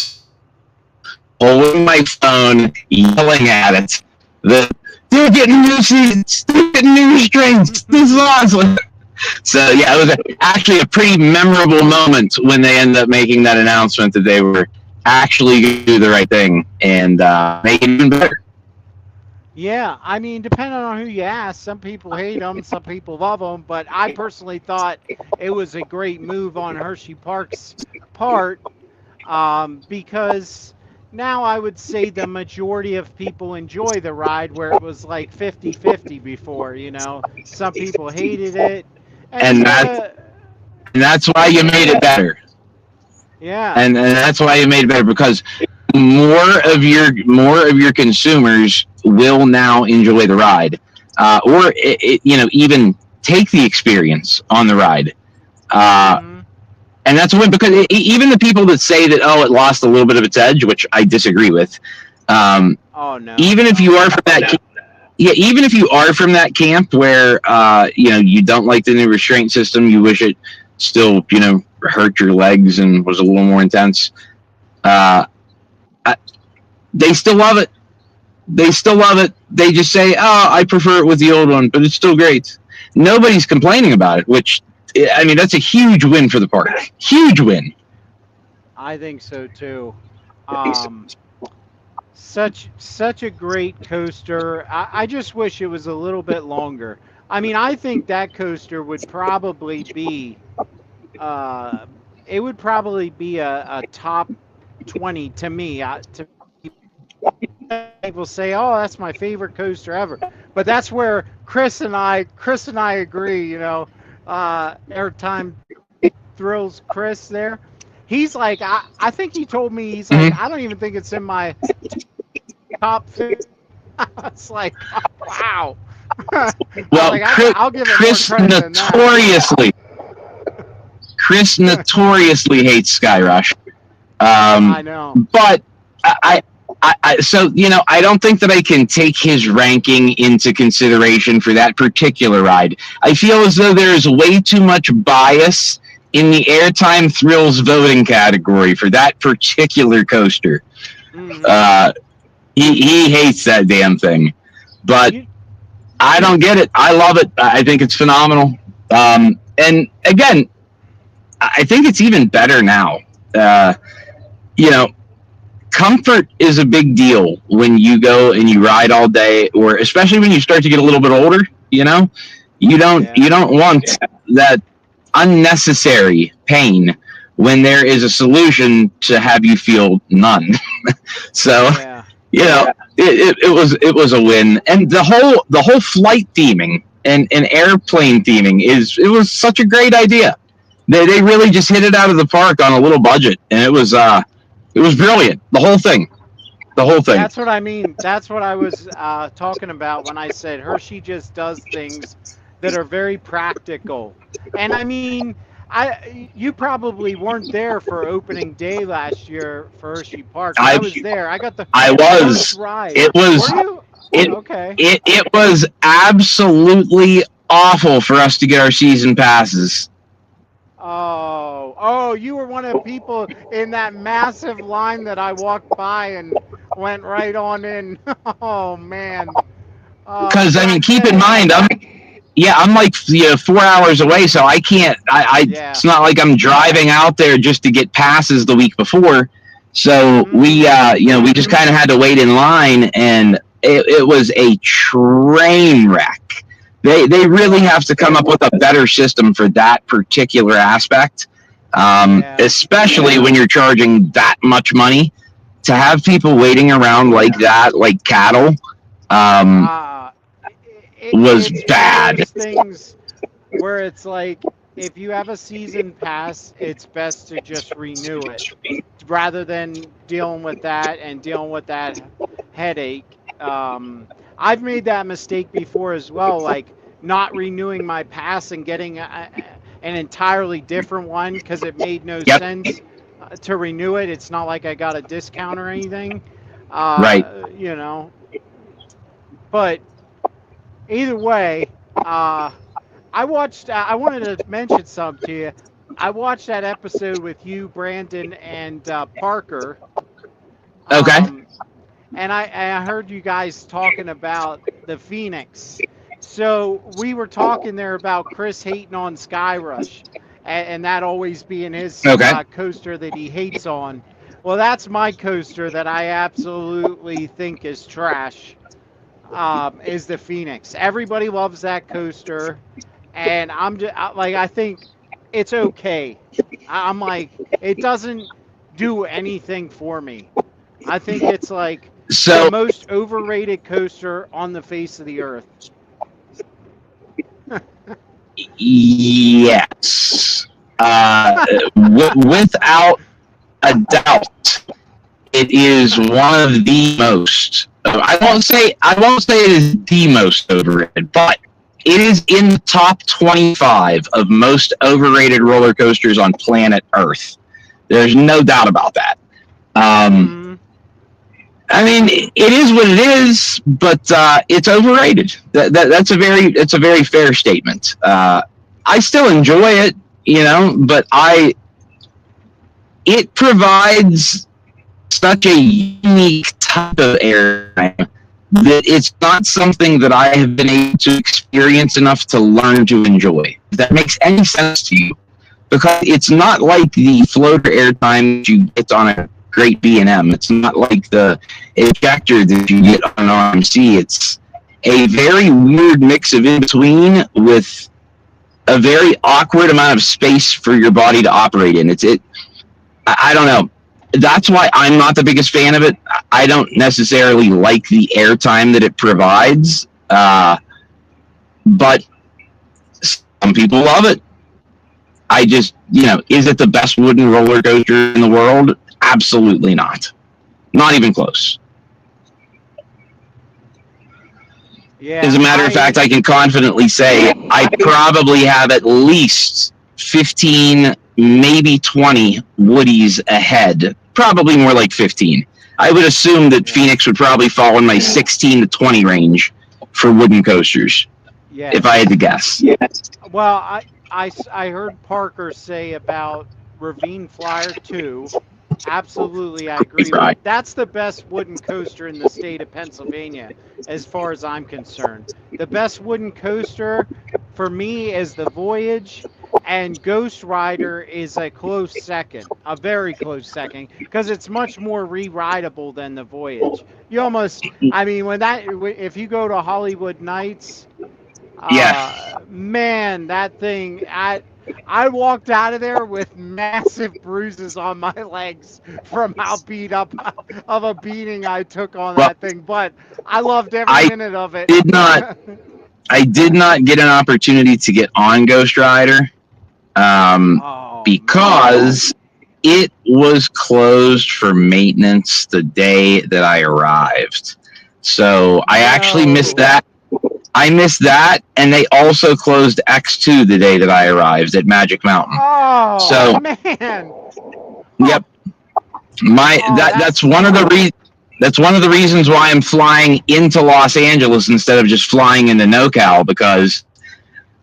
Speaker 1: holding my phone, yelling at it. They're getting new seats. They're getting new restraints. This is awesome. So yeah, it was actually a pretty memorable moment when they ended up making that announcement that they were actually going to do the right thing and make it even better.
Speaker 2: Yeah, I mean, depending on who you ask, some people hate them, some people love them, but I personally thought it was a great move on Hershey Park's part because now I would say the majority of people enjoy the ride where it was like 50-50 before, you know. Some people hated it, and you
Speaker 1: And that
Speaker 2: gotta,
Speaker 1: and that's why you made it better.
Speaker 2: yeah,
Speaker 1: And that's why you made it better, because more of your consumers will now enjoy the ride, or even take the experience on the ride. Uh,
Speaker 2: mm-hmm.
Speaker 1: and that's a win, because even the people that say that, oh, it lost a little bit of its edge, which I disagree with. Um,
Speaker 2: Oh no,
Speaker 1: even if you are from that, yeah, even if you are from that camp where you don't like the new restraint system, you wish it still hurt your legs and was a little more intense. Uh, they still love it. They still love it. They just say, "Oh, I prefer it with the old one, but it's still great." Nobody's complaining about it, which, I mean, that's a huge win for the park. Huge win.
Speaker 2: I think so too. Um, such a great coaster. I just wish it was a little bit longer. I mean, I think that coaster would probably be uh, it would probably be a top 20 to me. To people say, "Oh, that's my favorite coaster ever," but that's where Chris and I agree. Airtime Thrills Chris there. He's like, I think he told me he's like,
Speaker 1: Mhm.
Speaker 2: I don't even think it's in my top 50. It's like, wow.
Speaker 1: Well,
Speaker 2: like, I'll give it
Speaker 1: Chris
Speaker 2: more credit than that.
Speaker 1: notoriously hates Skyrush.
Speaker 2: I know.
Speaker 1: But so I don't think that I can take his ranking into consideration for that particular ride. I feel as though there is way too much bias in the Airtime Thrills voting category for that particular coaster.
Speaker 2: Mhm.
Speaker 1: He hates that damn thing, but I don't get it. I love it. I think it's phenomenal. And again, I think it's even better now. You know, comfort is a big deal when you go and you ride all day, or especially when you start to get a little bit older. You don't want that unnecessary pain when there is a solution to have you feel none. So
Speaker 2: Yeah.
Speaker 1: it was a win, and the whole flight theming and airplane theming it was such a great idea. They really just hit it out of the park on a little budget, and it was brilliant. The whole thing.
Speaker 2: That's what I mean. That's what I was talking about when I said Hershey just does things that are very practical. And I mean, you probably weren't there for opening day last year for Hershey Park. I was there. I got the
Speaker 1: I
Speaker 2: first
Speaker 1: was.
Speaker 2: ride.
Speaker 1: It was.
Speaker 2: Were you?
Speaker 1: It,
Speaker 2: Okay.
Speaker 1: it was absolutely awful for us to get our season passes.
Speaker 2: Oh, you were one of the people in that massive line that I walked by and went right on in. Oh man.
Speaker 1: Because I mean,
Speaker 2: Back
Speaker 1: keep in
Speaker 2: then,
Speaker 1: mind, I'm like 4 hours away, so I can't.
Speaker 2: yeah.
Speaker 1: It's not like I'm driving out there just to get passes the week before. So we just kind of had to wait in line, and it was a train wreck. They really have to come up with a better system for that particular aspect, especially when you're charging that much money to have people waiting around like that, like cattle. Was
Speaker 2: it's
Speaker 1: bad.
Speaker 2: One of those things where it's like, if you have a season pass, it's best to just renew it rather than dealing with that headache. I've made that mistake before as well, like not renewing my pass and getting an entirely different one because it made no sense to renew it. It's not like I got a discount or anything.
Speaker 1: Right.
Speaker 2: But either way, I watched. I wanted to mention something to you. I watched that episode with you, Brandon, and Parker.
Speaker 1: Okay.
Speaker 2: And I heard you guys talking about the Phoenix. So we were talking there about Chris hating on Skyrush, and that always being his coaster that he hates on. Well, that's my coaster that I absolutely think is trash. Is the Phoenix. Everybody loves that coaster, and I'm just like, I think it's okay. I'm like, it doesn't do anything for me. I think it's like the most overrated coaster on the face of the earth.
Speaker 1: Yes. Without a doubt, it is one of the most. I won't say it is the most overrated, but it is in the top 25 of most overrated roller coasters on planet Earth. There's no doubt about that. I mean, it is what it is, but it's overrated. That's a very fair statement. I still enjoy it, but it provides such a unique type of airtime that it's not something that I have been able to experience enough to learn to enjoy. If that makes any sense to you, because it's not like the floater airtime that you get on a great B&M. It's not like the ejector that you get on an RMC. It's a very weird mix of in between with a very awkward amount of space for your body to operate in. I don't know. that's why I'm not the biggest fan of it. I don't necessarily like the airtime that it provides, but some people love it. I just, is it the best wooden roller coaster in the world? Absolutely not. Not even close.
Speaker 2: Yeah,
Speaker 1: As a matter of fact, I can confidently say I probably have at least 15, maybe 20 Woodies ahead. Probably more like 15. I would assume that Phoenix would probably fall in my 16 to 20 range for wooden coasters, if I had to guess.
Speaker 2: Well, I heard Parker say about Ravine Flyer 2. Absolutely, I agree.
Speaker 1: Right.
Speaker 2: That's the best wooden coaster in the state of Pennsylvania, as far as I'm concerned. The best wooden coaster for me is the Voyage, and Ghost Rider is a close second, a very close second, because it's much more re-rideable than the Voyage. You almost, I mean, if you go to Hollywood Nights, man, that thing, I walked out of there with massive bruises on my legs from how beat up of a beating I took on that thing. But I loved every minute of it.
Speaker 1: I did not get an opportunity to get on Ghost Rider because it was closed for maintenance the day that I arrived. So I actually missed that. I missed that, and they also closed X2 the day that I arrived at Magic Mountain.
Speaker 2: Oh,
Speaker 1: so,
Speaker 2: man!
Speaker 1: Yep. That's one of the reasons why I'm flying into Los Angeles instead of just flying into NoCal, because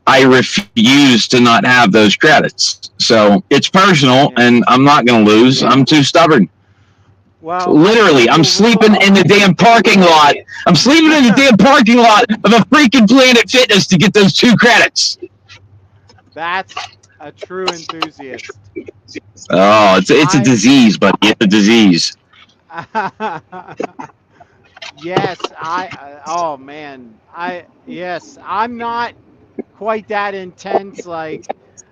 Speaker 1: I refuse to not have those credits. So it's personal, and I'm not going to lose. I'm too stubborn.
Speaker 2: Well,
Speaker 1: literally, I'm sleeping in the damn parking lot. I'm sleeping in the damn parking lot of a freaking Planet Fitness to get those 2 credits.
Speaker 2: That's a true enthusiast.
Speaker 1: Oh, it's a disease, buddy. It's a disease.
Speaker 2: Yes, I'm not quite that intense. Like,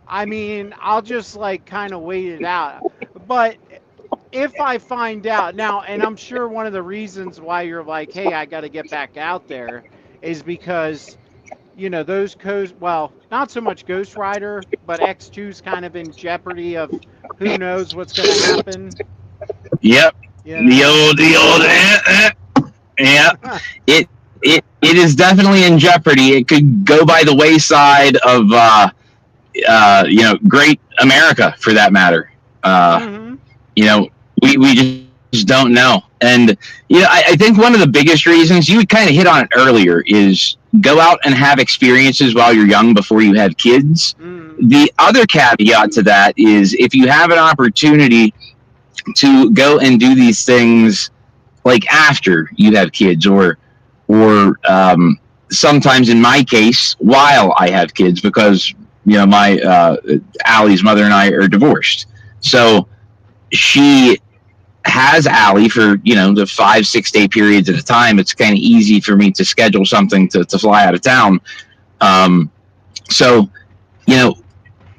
Speaker 2: I mean, I'll just kind of wait it out. But if I find out now, and I'm sure one of the reasons why you're like, hey, I got to get back out there is because, those well, not so much Ghost Rider, but X2's kind of in jeopardy of who knows what's going to happen.
Speaker 1: Yep. The old, yeah. It is definitely in jeopardy. It could go by the wayside of, great America, for that matter. We just don't know. And, I think one of the biggest reasons, you kind of hit on it earlier, is go out and have experiences while you're young before you have kids. The other caveat to that is if you have an opportunity to go and do these things like after you have kids, or sometimes in my case, while I have kids, because, my Allie's mother and I are divorced. So she has Allie for, the 5-6 day periods at a time. It's kind of easy for me to schedule something to fly out of town. So,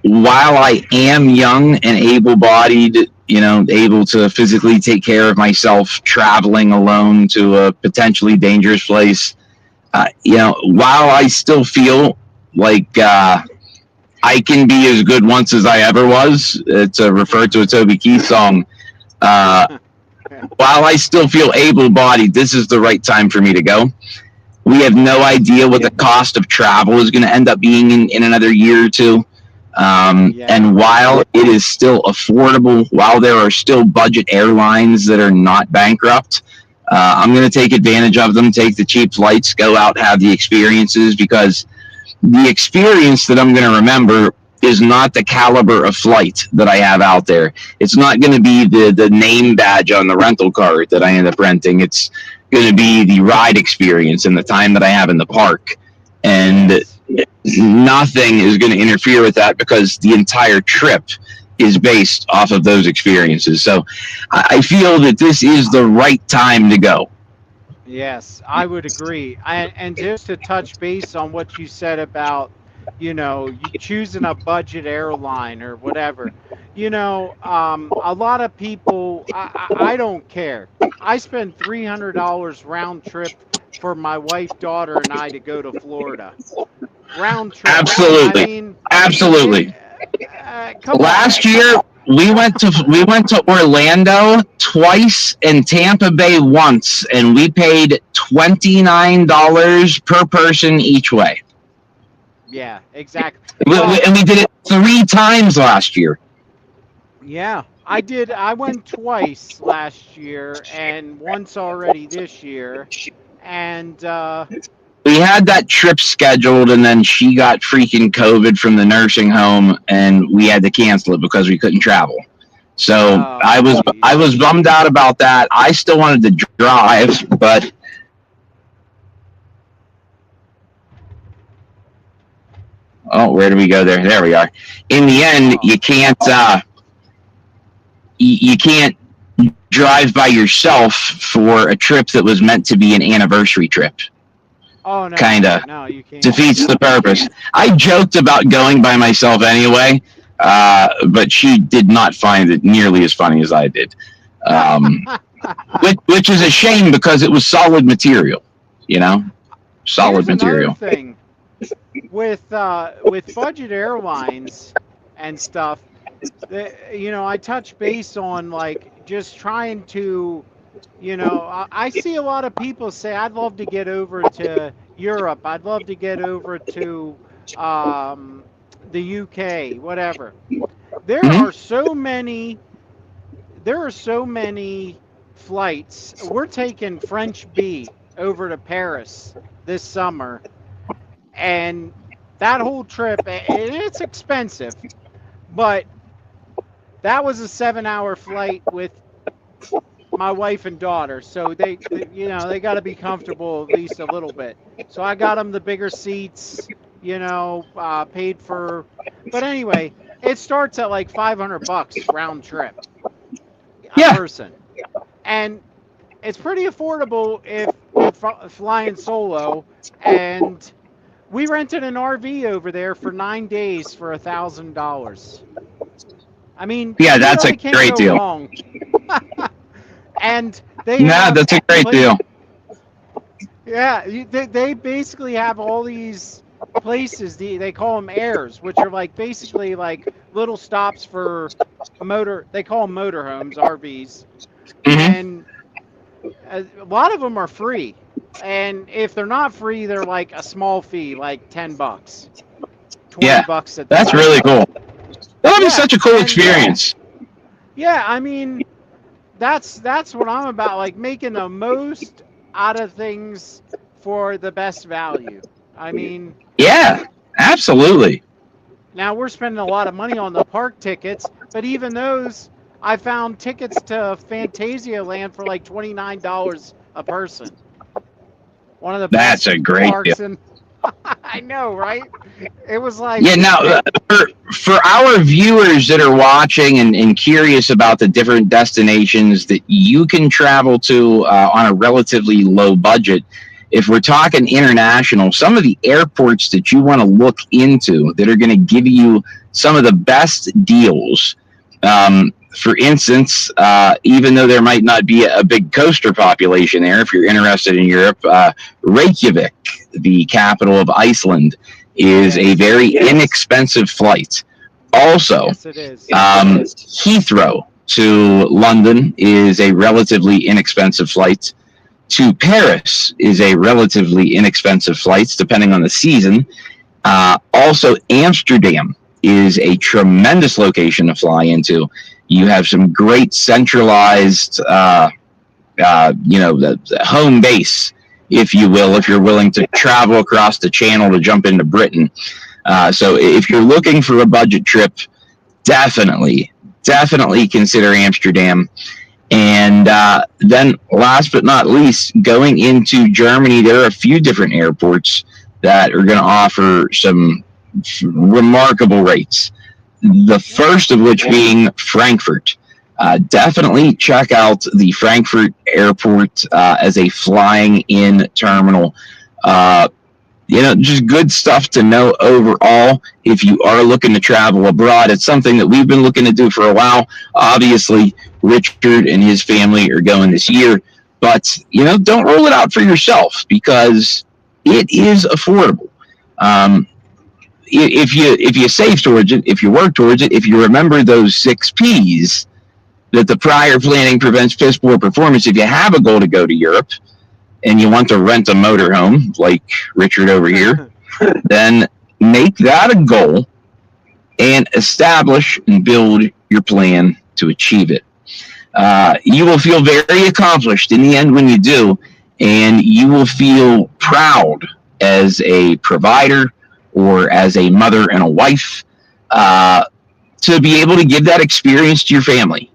Speaker 1: while I am young and able-bodied, able to physically take care of myself, traveling alone to a potentially dangerous place, while I still feel like I can be as good once as I ever was, to refer to a Toby Keith song, while I still feel able-bodied, this is the right time for me to go. We have no idea what the cost of travel is going to end up being in another year or two. And while it is still affordable, while there are still budget airlines that are not bankrupt, I'm going to take advantage of them, take the cheap flights, go out, have the experiences, because the experience that I'm going to remember is not the caliber of flight that I have out there. It's not going to be the name badge on the rental car that I end up renting. It's going to be the ride experience and the time that I have in the park. And nothing is going to interfere with that, because the entire trip is based off of those experiences. So I feel that this is the right time to go.
Speaker 2: Yes, I would agree. And just to touch base on what you said about you choosing a budget airline or whatever. A lot of people, I don't care. I spend $300 round trip for my wife, daughter, and I to go to Florida. Round trip. I
Speaker 1: Absolutely.
Speaker 2: mean, it,
Speaker 1: Absolutely.
Speaker 2: come on.
Speaker 1: Last year we went to Orlando twice and Tampa Bay once, and we paid $29 per person each way.
Speaker 2: Yeah, exactly.
Speaker 1: And we did it 3 times last year.
Speaker 2: Yeah, I did. I went twice last year and once already this year. And
Speaker 1: We had that trip scheduled, and then she got freaking COVID from the nursing home, and we had to cancel it because we couldn't travel. So I was
Speaker 2: geez.
Speaker 1: bummed out about that. I still wanted to drive, but oh, where do we go there? There we are. In the end,
Speaker 2: Oh,
Speaker 1: you can't drive by yourself for a trip that was meant to be an anniversary trip.
Speaker 2: oh
Speaker 1: Kind
Speaker 2: no,
Speaker 1: of
Speaker 2: no, you can't.
Speaker 1: defeats the purpose. I joked about going by myself anyway, but she did not find it nearly as funny as I did, which is a shame because it was solid material, solid
Speaker 2: Here's another
Speaker 1: material.
Speaker 2: thing with budget airlines and stuff. I touch base on like just trying to, I see a lot of people say, I'd love to get over to Europe. I'd love to get over to the UK, whatever. There
Speaker 1: Mm-hmm.
Speaker 2: are so many. There are so many flights. We're taking French B over to Paris this summer, and that whole trip, and it's expensive, but that was a 7-hour flight with my wife and daughter, so they got to be comfortable at least a little bit. So I got them the bigger seats, paid for. But anyway, it starts at like $500 round trip a
Speaker 1: Yeah,
Speaker 2: person, and it's pretty affordable if you're flying solo. And we rented an RV over there for 9 days for $1,000. I mean,
Speaker 1: yeah,
Speaker 2: you
Speaker 1: that's a
Speaker 2: really can't
Speaker 1: great
Speaker 2: go
Speaker 1: deal.
Speaker 2: wrong. And they
Speaker 1: No,
Speaker 2: have,
Speaker 1: that's a great
Speaker 2: like,
Speaker 1: deal.
Speaker 2: yeah, they basically have all these places. They call them airs, which are like basically like little stops for They call them motorhomes, RVs,
Speaker 1: Hmm.
Speaker 2: and a lot of them are free. And if they're not free, they're like a small fee, like $10,
Speaker 1: Yeah,
Speaker 2: $20 at the
Speaker 1: that's really
Speaker 2: most.
Speaker 1: cool. That'll be
Speaker 2: Yeah,
Speaker 1: such a cool
Speaker 2: and
Speaker 1: experience.
Speaker 2: yeah, I mean, that's what I'm about, like making the most out of things for the best value. I mean,
Speaker 1: Yeah, absolutely.
Speaker 2: now we're spending a lot of money on the park tickets, but even those, I found tickets to Fantasia Land for like $29 a person. One of the
Speaker 1: That's
Speaker 2: best
Speaker 1: a great deal.
Speaker 2: parks in. I know, right? It was like,
Speaker 1: Yeah, now for our viewers that are watching and curious about the different destinations that you can travel to on a relatively low budget, if we're talking international, some of the airports that you want to look into that are going to give you some of the best deals. For instance, even though there might not be a big coaster population there, if you're interested in Europe, Reykjavik, the capital of Iceland, is a
Speaker 2: yes,
Speaker 1: very inexpensive flight. Also,
Speaker 2: yes, it is.
Speaker 1: Heathrow to London is a relatively inexpensive flight. To Paris is a relatively inexpensive flight, depending on the season. Also, Amsterdam is a tremendous location to fly into. You have some great centralized, the home base, if you will, if you're willing to travel across the channel to jump into Britain. So if you're looking for a budget trip, definitely consider Amsterdam. And then last but not least, going into Germany, there are a few different airports that are going to offer some remarkable rates. The first of which being Frankfurt. Definitely check out the Frankfurt airport as a flying in terminal. Just good stuff to know overall if you are looking to travel abroad. It's something that we've been looking to do for a while. Obviously, Richard and his family are going this year, but don't roll it out for yourself because it is affordable. If you save towards it, if you work towards it, if you remember those 6 P's, that the prior planning prevents piss poor performance. If you have a goal to go to Europe and you want to rent a motorhome like Richard over here, then make that a goal and establish and build your plan to achieve it. You will feel very accomplished in the end when you do, and you will feel proud as a provider or as a mother and a wife to be able to give that experience to your family.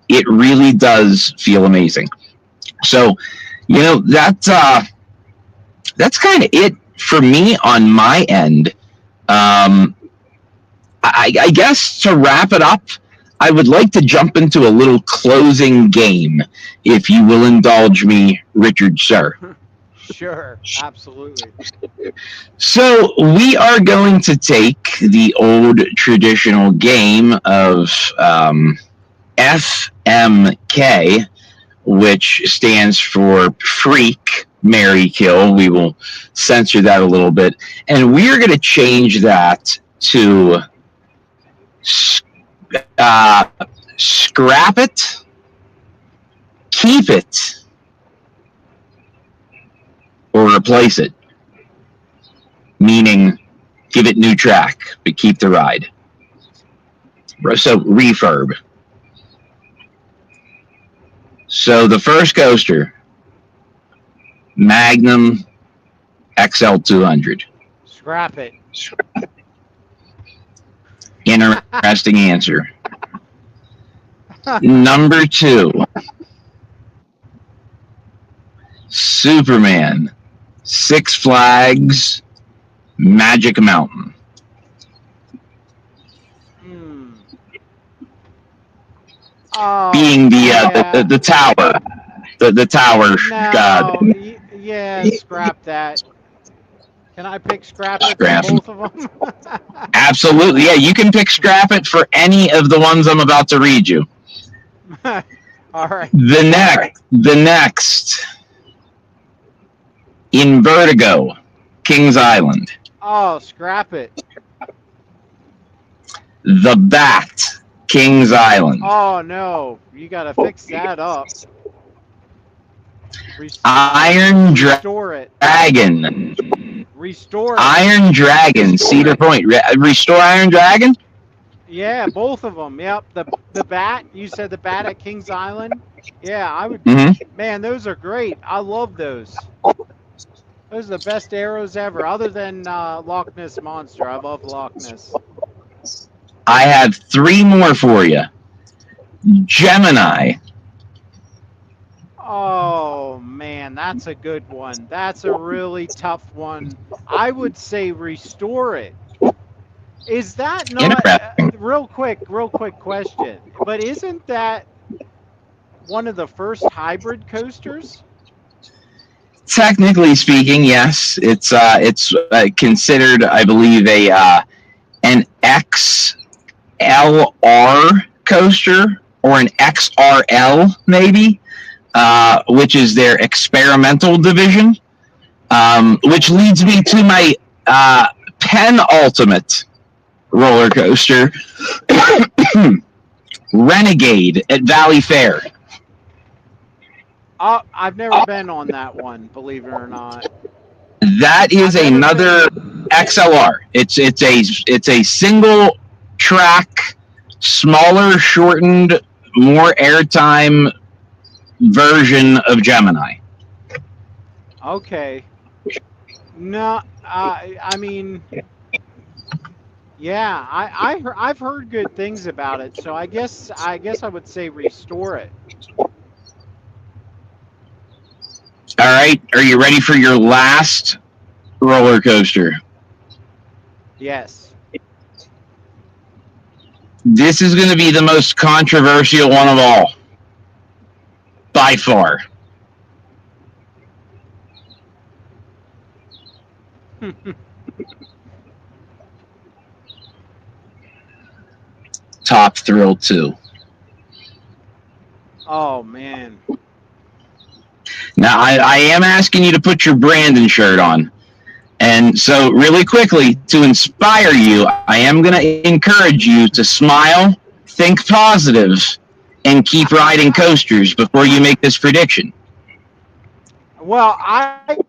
Speaker 1: It really does feel amazing. So, that's kind of it for me on my end. I guess to wrap it up, I would like to jump into a little closing game, if you will indulge me, Richard, sir.
Speaker 2: Sure, absolutely.
Speaker 1: So we are going to take the old traditional game of FMK, which stands for Freak, Marry, Kill. We will censor that a little bit. And we're going to change that to scrap it, keep it, or replace it. Meaning, give it new track, but keep the ride. So, refurb. So, the first coaster, Magnum XL200.
Speaker 2: Scrap it.
Speaker 1: Interesting answer. Number 2, Superman, Six Flags, Magic Mountain.
Speaker 2: Oh,
Speaker 1: being the tower, the tower.
Speaker 2: no,
Speaker 1: God.
Speaker 2: Yeah, scrap that. Can I pick scrap it for both of them?
Speaker 1: Absolutely, yeah. You can pick scrap it for any of the ones I'm about to read you.
Speaker 2: All right.
Speaker 1: The next, in Vertigo, Kings Island.
Speaker 2: Oh, scrap it.
Speaker 1: The Bat, Kings Island.
Speaker 2: Oh no, you gotta fix that up.
Speaker 1: Iron
Speaker 2: Restore it.
Speaker 1: Dragon.
Speaker 2: Restore it.
Speaker 1: Iron Dragon, Cedar Point. Restore Iron Dragon?
Speaker 2: Yeah, both of them. Yep. The bat. You said the bat at Kings Island. Yeah, I would.
Speaker 1: Mm-hmm.
Speaker 2: Man, those are great. I love those. Those are the best arrows ever, other than Loch Ness Monster. I love Loch Ness.
Speaker 1: I have 3 more for you. Gemini.
Speaker 2: Oh man, that's a good one. That's a really tough one. I would say restore it. Is that not real quick question? But isn't that one of the first hybrid coasters?
Speaker 1: Technically speaking, yes. It's considered, I believe, an XLR coaster or an XRL maybe. Which is their experimental division, which leads me to my penultimate roller coaster, Renegade at Valley Fair.
Speaker 2: I've never been on that one, believe it or not.
Speaker 1: That is another XLR. It's a single track, smaller, shortened, more airtime version of Gemini.
Speaker 2: Okay. No, I mean, yeah, I've heard good things about it, so I guess I would say restore it.
Speaker 1: All right, are you ready for your last roller coaster?
Speaker 2: Yes.
Speaker 1: This is going to be the most controversial one of all. By far. Top Thrill 2.
Speaker 2: Oh man.
Speaker 1: Now, I am asking you to put your Brandon shirt on. And so, really quickly, to inspire you, I am going to encourage you to smile, think positive, and keep riding coasters before you make this prediction.
Speaker 2: Well, I've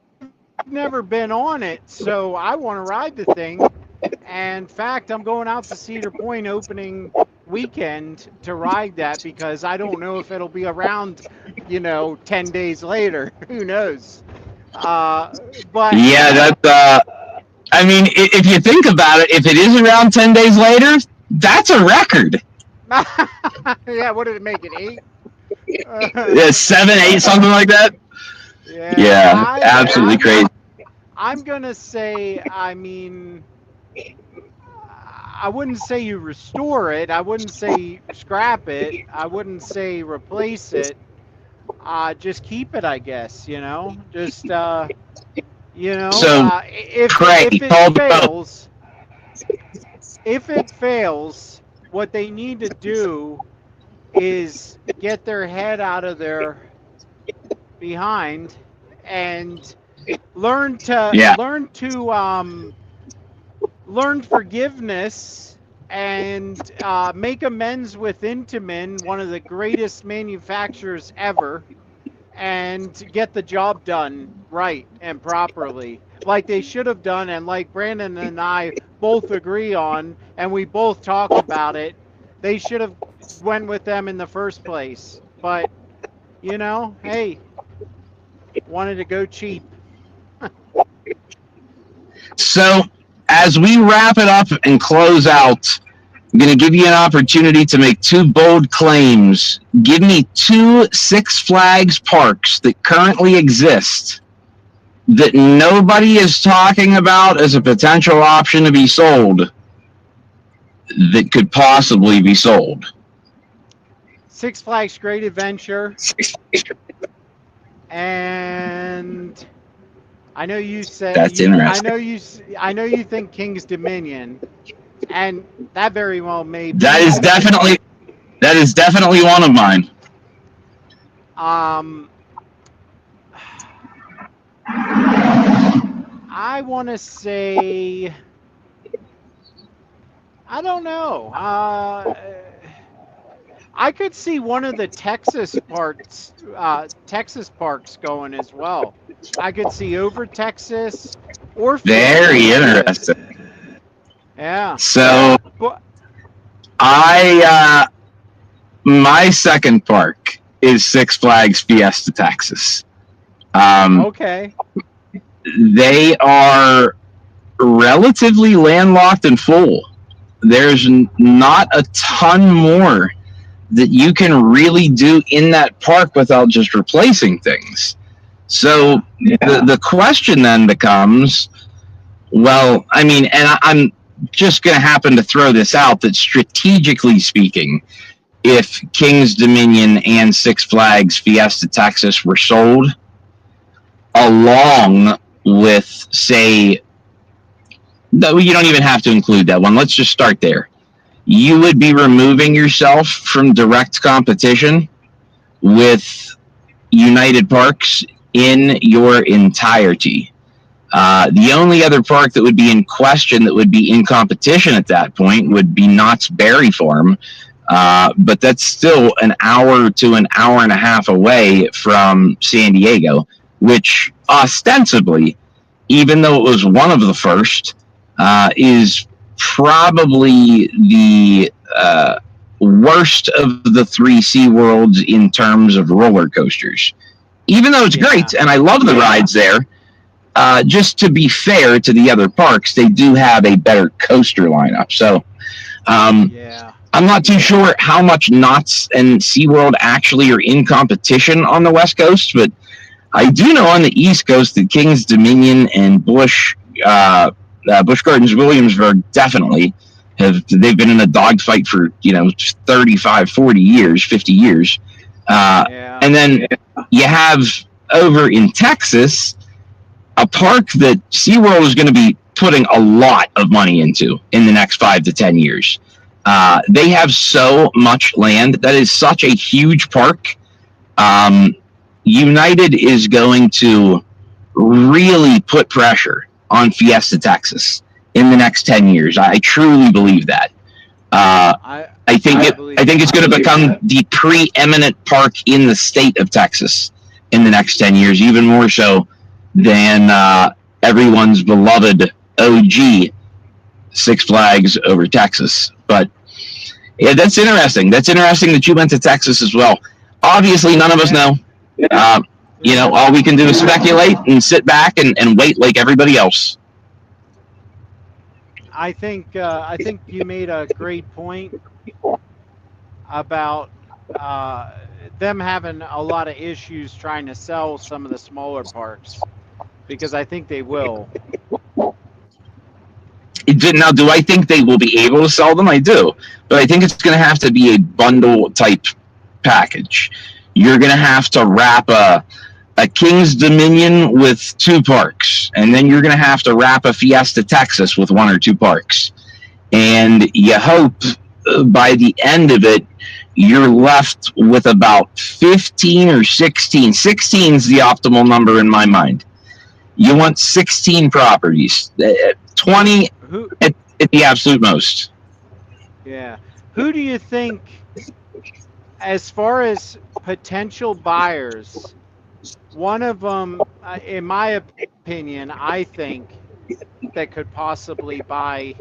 Speaker 2: never been on it, so I want to ride the thing. And in fact, I'm going out to Cedar Point opening weekend to ride that because I don't know if it'll be around, 10 days later. Who knows? But
Speaker 1: Yeah, I mean, if you think about it, if it is around 10 days later, that's a record.
Speaker 2: yeah, what did it make it, 8?
Speaker 1: Yeah, 7, 8, something like that. Yeah, absolutely crazy.
Speaker 2: I'm going to say, I wouldn't say you restore it. I wouldn't say scrap it. I wouldn't say replace it. Just keep it, I guess, Just,
Speaker 1: So,
Speaker 2: if it fails, what they need to do is get their head out of their behind and learn forgiveness and make amends with Intamin, one of the greatest manufacturers ever, and get the job done right and properly, like they should have done, and like Brandon and I both agree on, and we both talk about it. They should have went with them in the first place, but hey, wanted to go cheap.
Speaker 1: So, as we wrap it up and close out, I'm going to give you an opportunity to make 2 bold claims. Give me 2 Six Flags parks that currently exist that nobody is talking about as a potential option to be sold that could possibly be sold.
Speaker 2: Six Flags Great Adventure. And I know you said
Speaker 1: that's interesting.
Speaker 2: I know you think King's Dominion, and that very well may be.
Speaker 1: That is definitely one of mine.
Speaker 2: I want to say, I don't know. I could see one of the Texas parks going as well. I could see over Texas or
Speaker 1: very interesting.
Speaker 2: Yeah.
Speaker 1: So my second park is Six Flags Fiesta Texas.
Speaker 2: Okay.
Speaker 1: They are relatively landlocked and full. There's not a ton more that you can really do in that park without just replacing things. So the question then becomes, well, I mean, and I'm just going to happen to throw this out that strategically speaking, if King's Dominion and Six Flags Fiesta Texas were sold along with, say, no, you don't even have to include that one. Let's just start there. You would be removing yourself from direct competition with United Parks in your entirety. The only other park that would be in question that would be in competition at that point would be Knott's Berry Farm, but that's still an hour to an hour and a half away from San Diego, which ostensibly, even though it was one of the first, is probably the worst of the 3 SeaWorlds in terms of roller coasters. Even though it's great, and I love the rides there, just to be fair to the other parks, they do have a better coaster lineup. So I'm not too sure how much Knott's and SeaWorld actually are in competition on the West Coast, but I do know on the East Coast that King's Dominion and Busch Gardens Williamsburg definitely they've been in a dogfight for 35, 40 years, 50 years. And then you have over in Texas, a park that SeaWorld is going to be putting a lot of money into in the next 5 to 10 years. They have so much land. That is such a huge park. United is going to really put pressure on Fiesta Texas in the next 10 years. I truly believe that. I think it's going to become the preeminent park in the state of Texas in the next 10 years, even more so than everyone's beloved OG Six Flags over Texas. But yeah, that's interesting. That's interesting that you went to Texas as well. Obviously, none of us know. All we can do is speculate and sit back and wait like everybody else.
Speaker 2: I think you made a great point about them having a lot of issues trying to sell some of the smaller parks, because I think they will.
Speaker 1: Now, do I think they will be able to sell them? I do. But I think it's going to have to be a bundle type package. You're going to have to wrap a King's Dominion with 2 parks, and then you're going to have to wrap a Fiesta Texas with 1 or 2 parks. And you hope by the end of it, you're left with about 15 or 16. 16 is the optimal number in my mind. You want 16 properties, 20 at the absolute most.
Speaker 2: Yeah. Who do you think, as far as potential buyers, one of them, in my opinion, I think that could possibly buy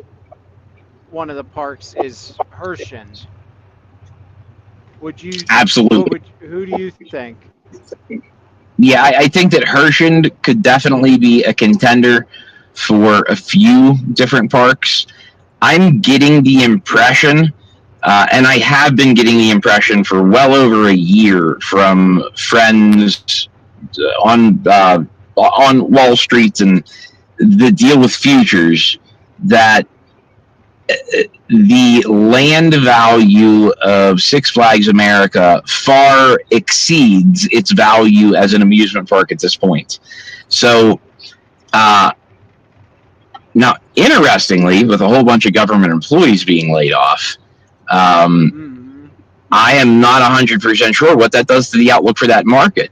Speaker 2: one of the parks is Hersheypark. Would you?
Speaker 1: Absolutely.
Speaker 2: Who do you think?
Speaker 1: Yeah, I think that Hersheypark could definitely be a contender for a few different parks. I'm getting the impression, and I have been getting the impression for well over a year from friends on Wall Street and the deal with futures, that the land value of Six Flags America far exceeds its value as an amusement park at this point. So, now, interestingly, with a whole bunch of government employees being laid off, I am not 100% sure what that does to the outlook for that market.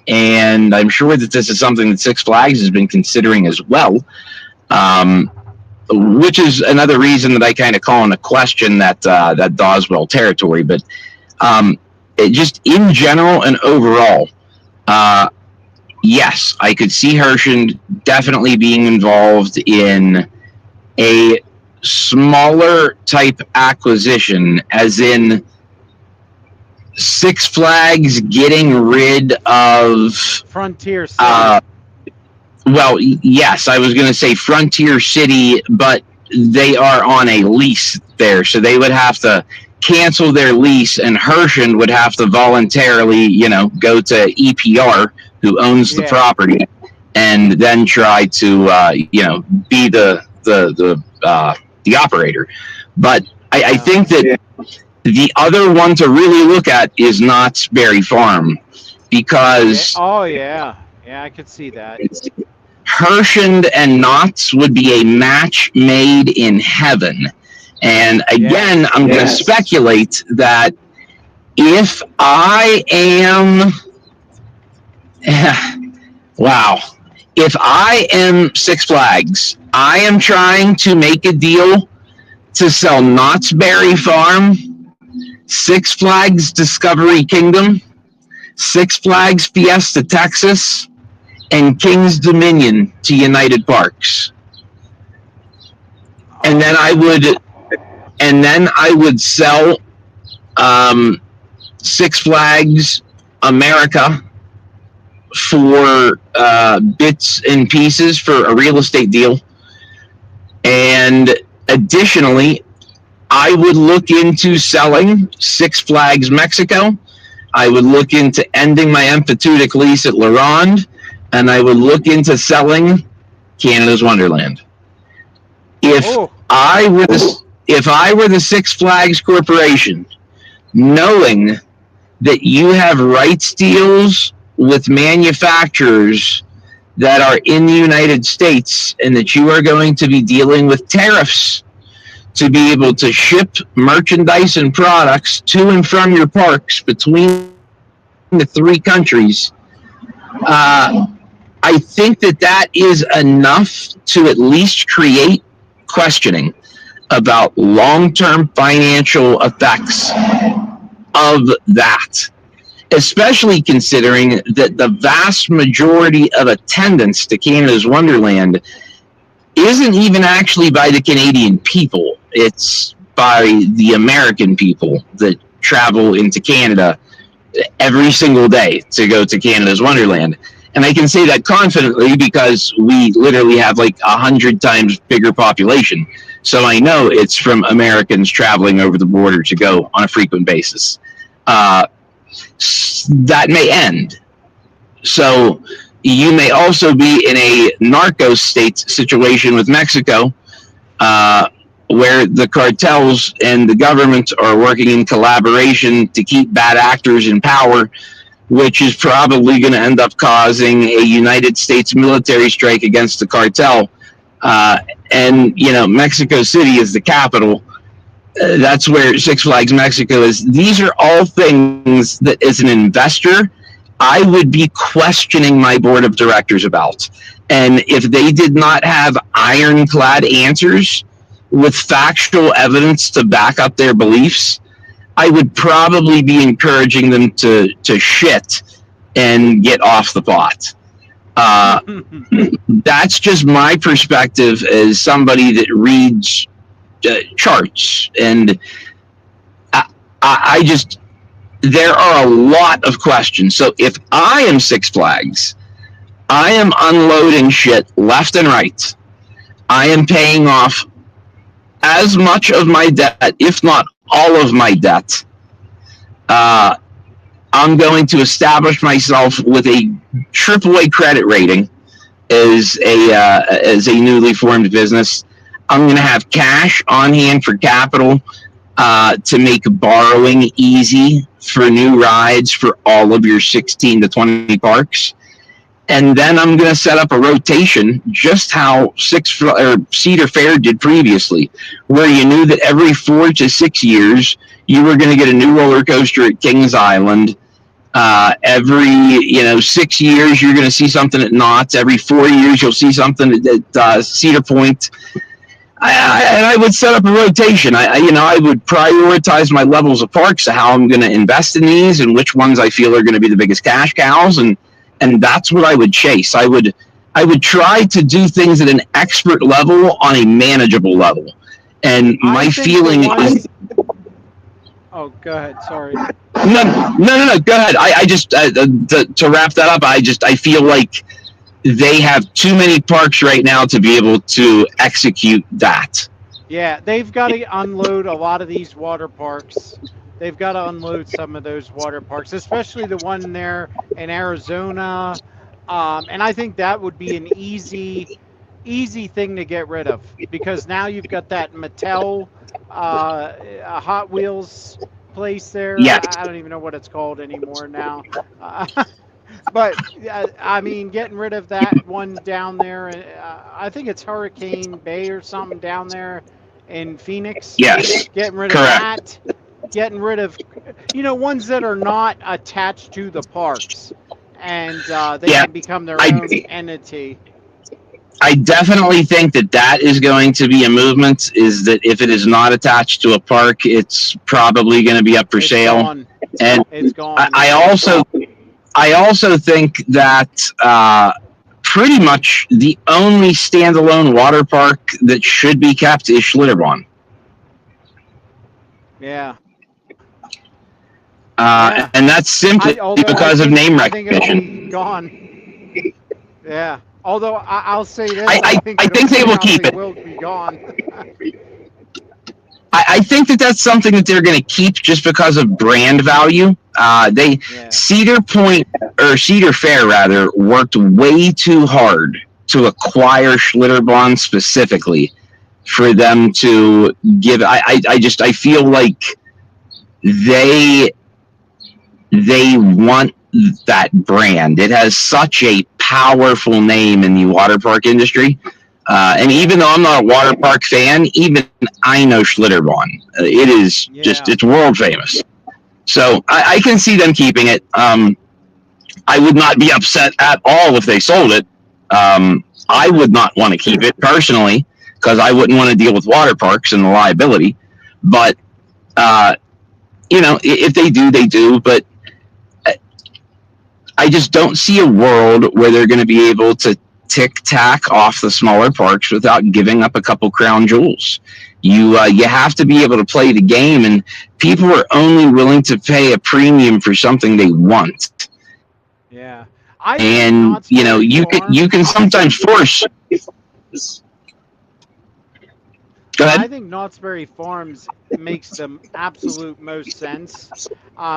Speaker 1: And I'm sure that this is something that Six Flags has been considering as well, which is another reason that I kind of call into question that Doswell territory. But just in general and overall, yes, I could see Hersheypark definitely being involved in a smaller type acquisition, as in Six Flags getting rid of
Speaker 2: Frontier City.
Speaker 1: Well, yes, I was going to say Frontier City, but they are on a lease there, so they would have to cancel their lease, and Hersheypark would have to voluntarily, go to EPR, who owns the property, and then try to, be the operator. But I think that the other one to really look at is Knott's Berry Farm, because
Speaker 2: I could see that.
Speaker 1: Hersheypark and Knott's would be a match made in heaven. And again, I'm going to speculate that if I am, if I am Six Flags, I am trying to make a deal to sell Knott's Berry Farm, Six Flags Discovery Kingdom, Six Flags Fiesta Texas, and King's Dominion to United Parks. And then I would sell Six Flags America for bits and pieces for a real estate deal. And additionally, I would look into selling Six Flags Mexico. I would look into ending my emphyteutic lease at La Ronde, and I would look into selling Canada's Wonderland. If I were the Six Flags Corporation, knowing that you have rights deals with manufacturers that are in the United States, and that you are going to be dealing with tariffs to be able to ship merchandise and products to and from your parks between the three countries. I think that is enough to at least create questioning about long-term financial effects of that, especially considering that the vast majority of attendance to Canada's Wonderland isn't even actually by the Canadian people. It's by the American people that travel into Canada every single day to go to Canada's Wonderland. And I can say that confidently because we literally have like 100 times bigger population. So I know it's from Americans traveling over the border to go on a frequent basis. That may end. So you may also be in a narco state situation with Mexico, where the cartels and the government are working in collaboration to keep bad actors in power, which is probably going to end up causing a United States military strike against the cartel. And, you know, Mexico City is the capital. That's where Six Flags Mexico is. These are all things that, as an investor, I would be questioning my board of directors about. And if they did not have ironclad answers with factual evidence to back up their beliefs, I would probably be encouraging them to shit and get off the pot. That's just my perspective as somebody that reads charts. And I just, there are a lot of questions. So if I am Six Flags, I am unloading shit left and right. I am paying off as much of my debt, if not all of my debt. I'm going to establish myself with a AAA credit rating as a newly formed business. I'm going to have cash on hand for capital to make borrowing easy for new rides for all of your 16 to 20 parks. And then I'm going to set up a rotation, just how Cedar Fair did previously, where you knew that every 4 to 6 years you were going to get a new roller coaster at Kings Island. Every 6 years you're going to see something at Knott's. Every 4 years you'll see something at Cedar Point. And I would set up a rotation. I would prioritize my levels of parks to how I'm going to invest in these and which ones I feel are going to be the biggest cash cows, and that's what I would chase. I would try to do things at an expert level on a manageable level. And my feeling is.
Speaker 2: Oh, go ahead. Sorry.
Speaker 1: No. Go ahead. I just to wrap that up. I feel like they have too many parks right now to be able to execute that.
Speaker 2: Yeah, they've got to unload a lot of these water parks. They've got to unload some of those water parks, especially the one there in Arizona. And I think that would be an easy thing to get rid of, because now you've got that Mattel Hot Wheels place there.
Speaker 1: Yes.
Speaker 2: I don't even know what it's called anymore now. But I mean, getting rid of that one down there, I think it's Hurricane Bay or something down there in Phoenix.
Speaker 1: Yes.
Speaker 2: Getting rid
Speaker 1: Correct.
Speaker 2: of that. Getting rid of, ones that are not attached to the parks, and they can become their own entity.
Speaker 1: I definitely think that is going to be a movement, is that if it is not attached to a park, it's probably going to be up for sale.
Speaker 2: Gone.
Speaker 1: And
Speaker 2: it's gone.
Speaker 1: I also think that pretty much the only standalone water park that should be kept is Schlitterbahn.
Speaker 2: Yeah.
Speaker 1: And that's simply because of name recognition.
Speaker 2: I think it'll be gone. Yeah. Although I'll say this,
Speaker 1: I think they will keep it.
Speaker 2: Will be gone.
Speaker 1: I think that's something that they're going to keep just because of brand value. Cedar Fair rather worked way too hard to acquire Schlitterbahn specifically for them to give. I feel like they want that brand. It has such a powerful name in the water park industry. And even though I'm not a water park fan, even I know Schlitterbahn. It is just, it's world famous. So I can see them keeping it. I would not be upset at all if they sold it. I would not want to keep it personally because I wouldn't want to deal with water parks and the liability. But, if they do, they do. But I just don't see a world where they're going to be able to tick-tack off the smaller parks without giving up a couple crown jewels. You have to be able to play the game, and people are only willing to pay a premium for something they want.
Speaker 2: Yeah.
Speaker 1: You can sometimes force. Go ahead.
Speaker 2: I think Knott's Berry Farms makes the absolute most sense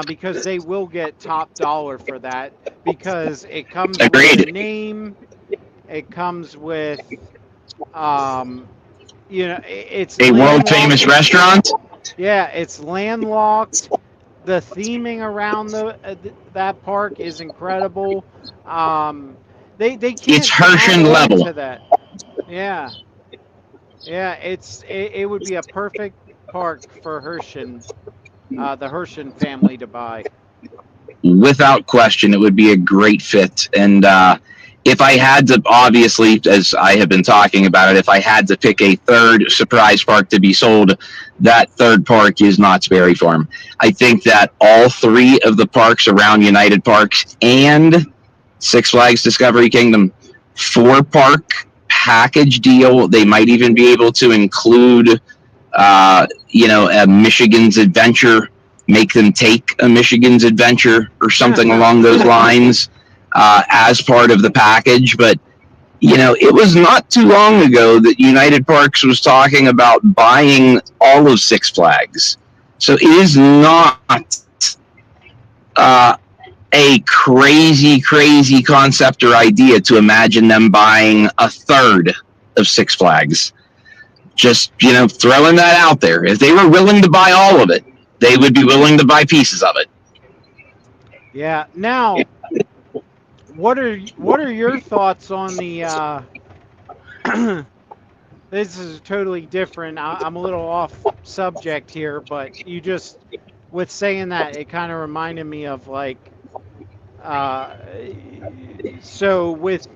Speaker 2: because they will get top dollar for that because it comes with a name, it comes with, it's
Speaker 1: a world famous restaurant.
Speaker 2: Yeah, it's landlocked. The theming around that park is incredible. They can't.
Speaker 1: It's Hersheypark level.
Speaker 2: To that. Yeah. Yeah, it would be a perfect park for the Hershey family to buy.
Speaker 1: Without question, it would be a great fit. And if I had to, obviously, as I have been talking about it, if I had to pick a third surprise park to be sold, that third park is Knott's Berry Farm. I think that all three of the parks around United Parks and Six Flags Discovery Kingdom, 4-park package deal. They might even be able to include, a Michigan's Adventure, make them take a Michigan's Adventure or something along those lines as part of the package. But, it was not too long ago that United Parks was talking about buying all of Six Flags. So it is not a crazy concept or idea to imagine them buying a third of Six Flags. Just, throwing that out there. If they were willing to buy all of it, they would be willing to buy pieces of it.
Speaker 2: Yeah. Now, what are your thoughts on the this is totally different. I'm a little off subject here, but with saying that, it kind of reminded me of so with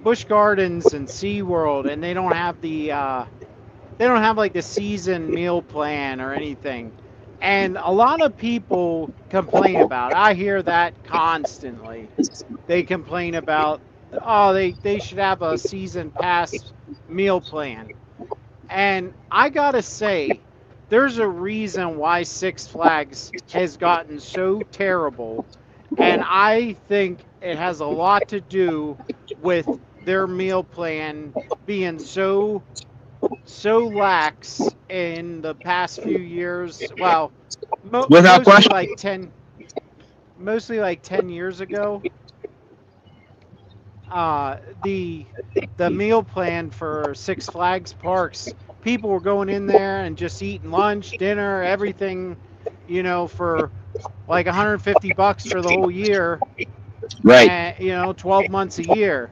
Speaker 2: Busch Gardens and SeaWorld, and they don't have the season meal plan or anything. And a lot of people complain about it. I hear that constantly. They complain about, they should have a season pass meal plan. And I gotta say, there's a reason why Six Flags has gotten so terrible. And I think it has a lot to do with their meal plan being so lax in the past few years. Well,
Speaker 1: without question,
Speaker 2: mostly like 10 years ago. The meal plan for Six Flags Parks, people were going in there and just eating lunch, dinner, everything, for like $150 for the whole year.
Speaker 1: Right.
Speaker 2: And, 12 months a year.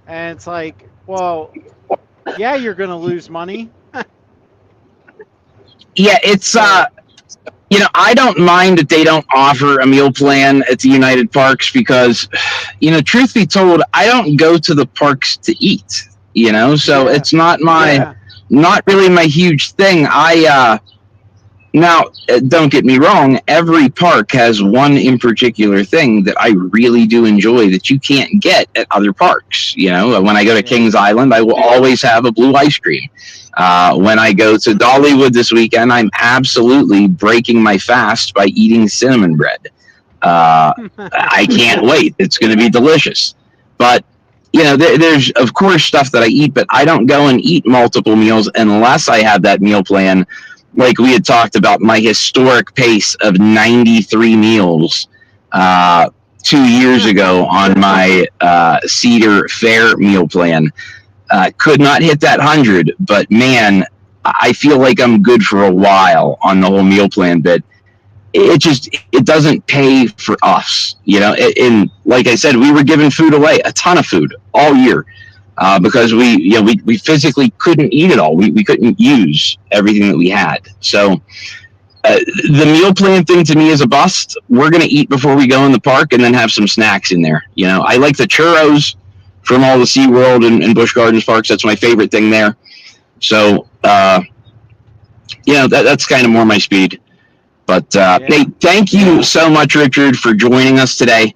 Speaker 2: And it's like, well, yeah, you're going to lose money.
Speaker 1: Yeah, it's I don't mind that they don't offer a meal plan at the United Parks because, truth be told, I don't go to the parks to eat, so it's not not really my huge thing. Now, don't get me wrong, every park has one in particular thing that I really do enjoy that you can't get at other parks. When I go to Kings Island, I will always have a blue ice cream. When I go to Dollywood this weekend, I'm absolutely breaking my fast by eating cinnamon bread. I can't wait. It's going to be delicious. But, there's, of course, stuff that I eat, but I don't go and eat multiple meals unless I have that meal plan. Like we had talked about, my historic pace of 93 meals 2 years ago on my Cedar Fair meal plan. Could not hit that 100, but man, I feel like I'm good for a while on the whole meal plan bit. it doesn't pay for us, and like I said, we were giving food away, a ton of food all year, because we physically couldn't eat it all. We couldn't use everything that we had. So the meal plan thing to me is a bust. We're going to eat before we go in the park and then have some snacks in there. I like the churros from all the SeaWorld and Busch Gardens parks. That's my favorite thing there. So, that's kind of more my speed. But hey, thank you so much, Richard, for joining us today.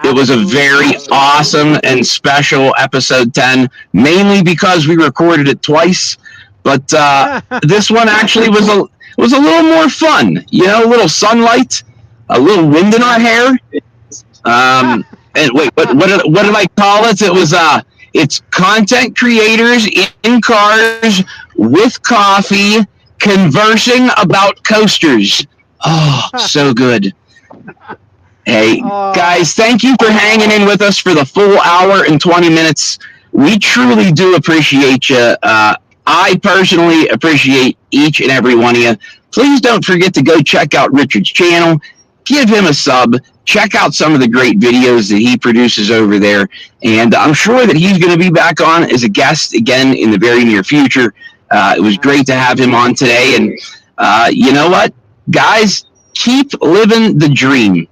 Speaker 1: It was a very awesome and special episode 10, mainly because we recorded it twice. But this one actually was a little more fun. A little sunlight, a little wind in our hair. And wait, what did I call it? It was it's content creators in cars with coffee conversing about coasters. Oh, so good. Hey, guys, thank you for hanging in with us for the full hour and 20 minutes. We truly do appreciate you. I personally appreciate each and every one of you. Please don't forget to go check out Richard's channel. Give him a sub. Check out some of the great videos that he produces over there. And I'm sure that he's going to be back on as a guest again in the very near future. It was great to have him on today. And you know what, guys? Keep living the dream.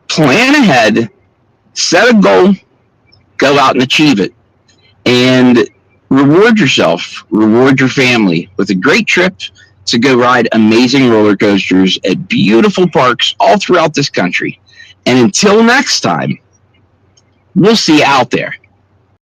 Speaker 1: Plan ahead. Set a goal. Go out and achieve it. And reward yourself. Reward your family with a great trip to go ride amazing roller coasters at beautiful parks all throughout this country. And until next time, we'll see you out there.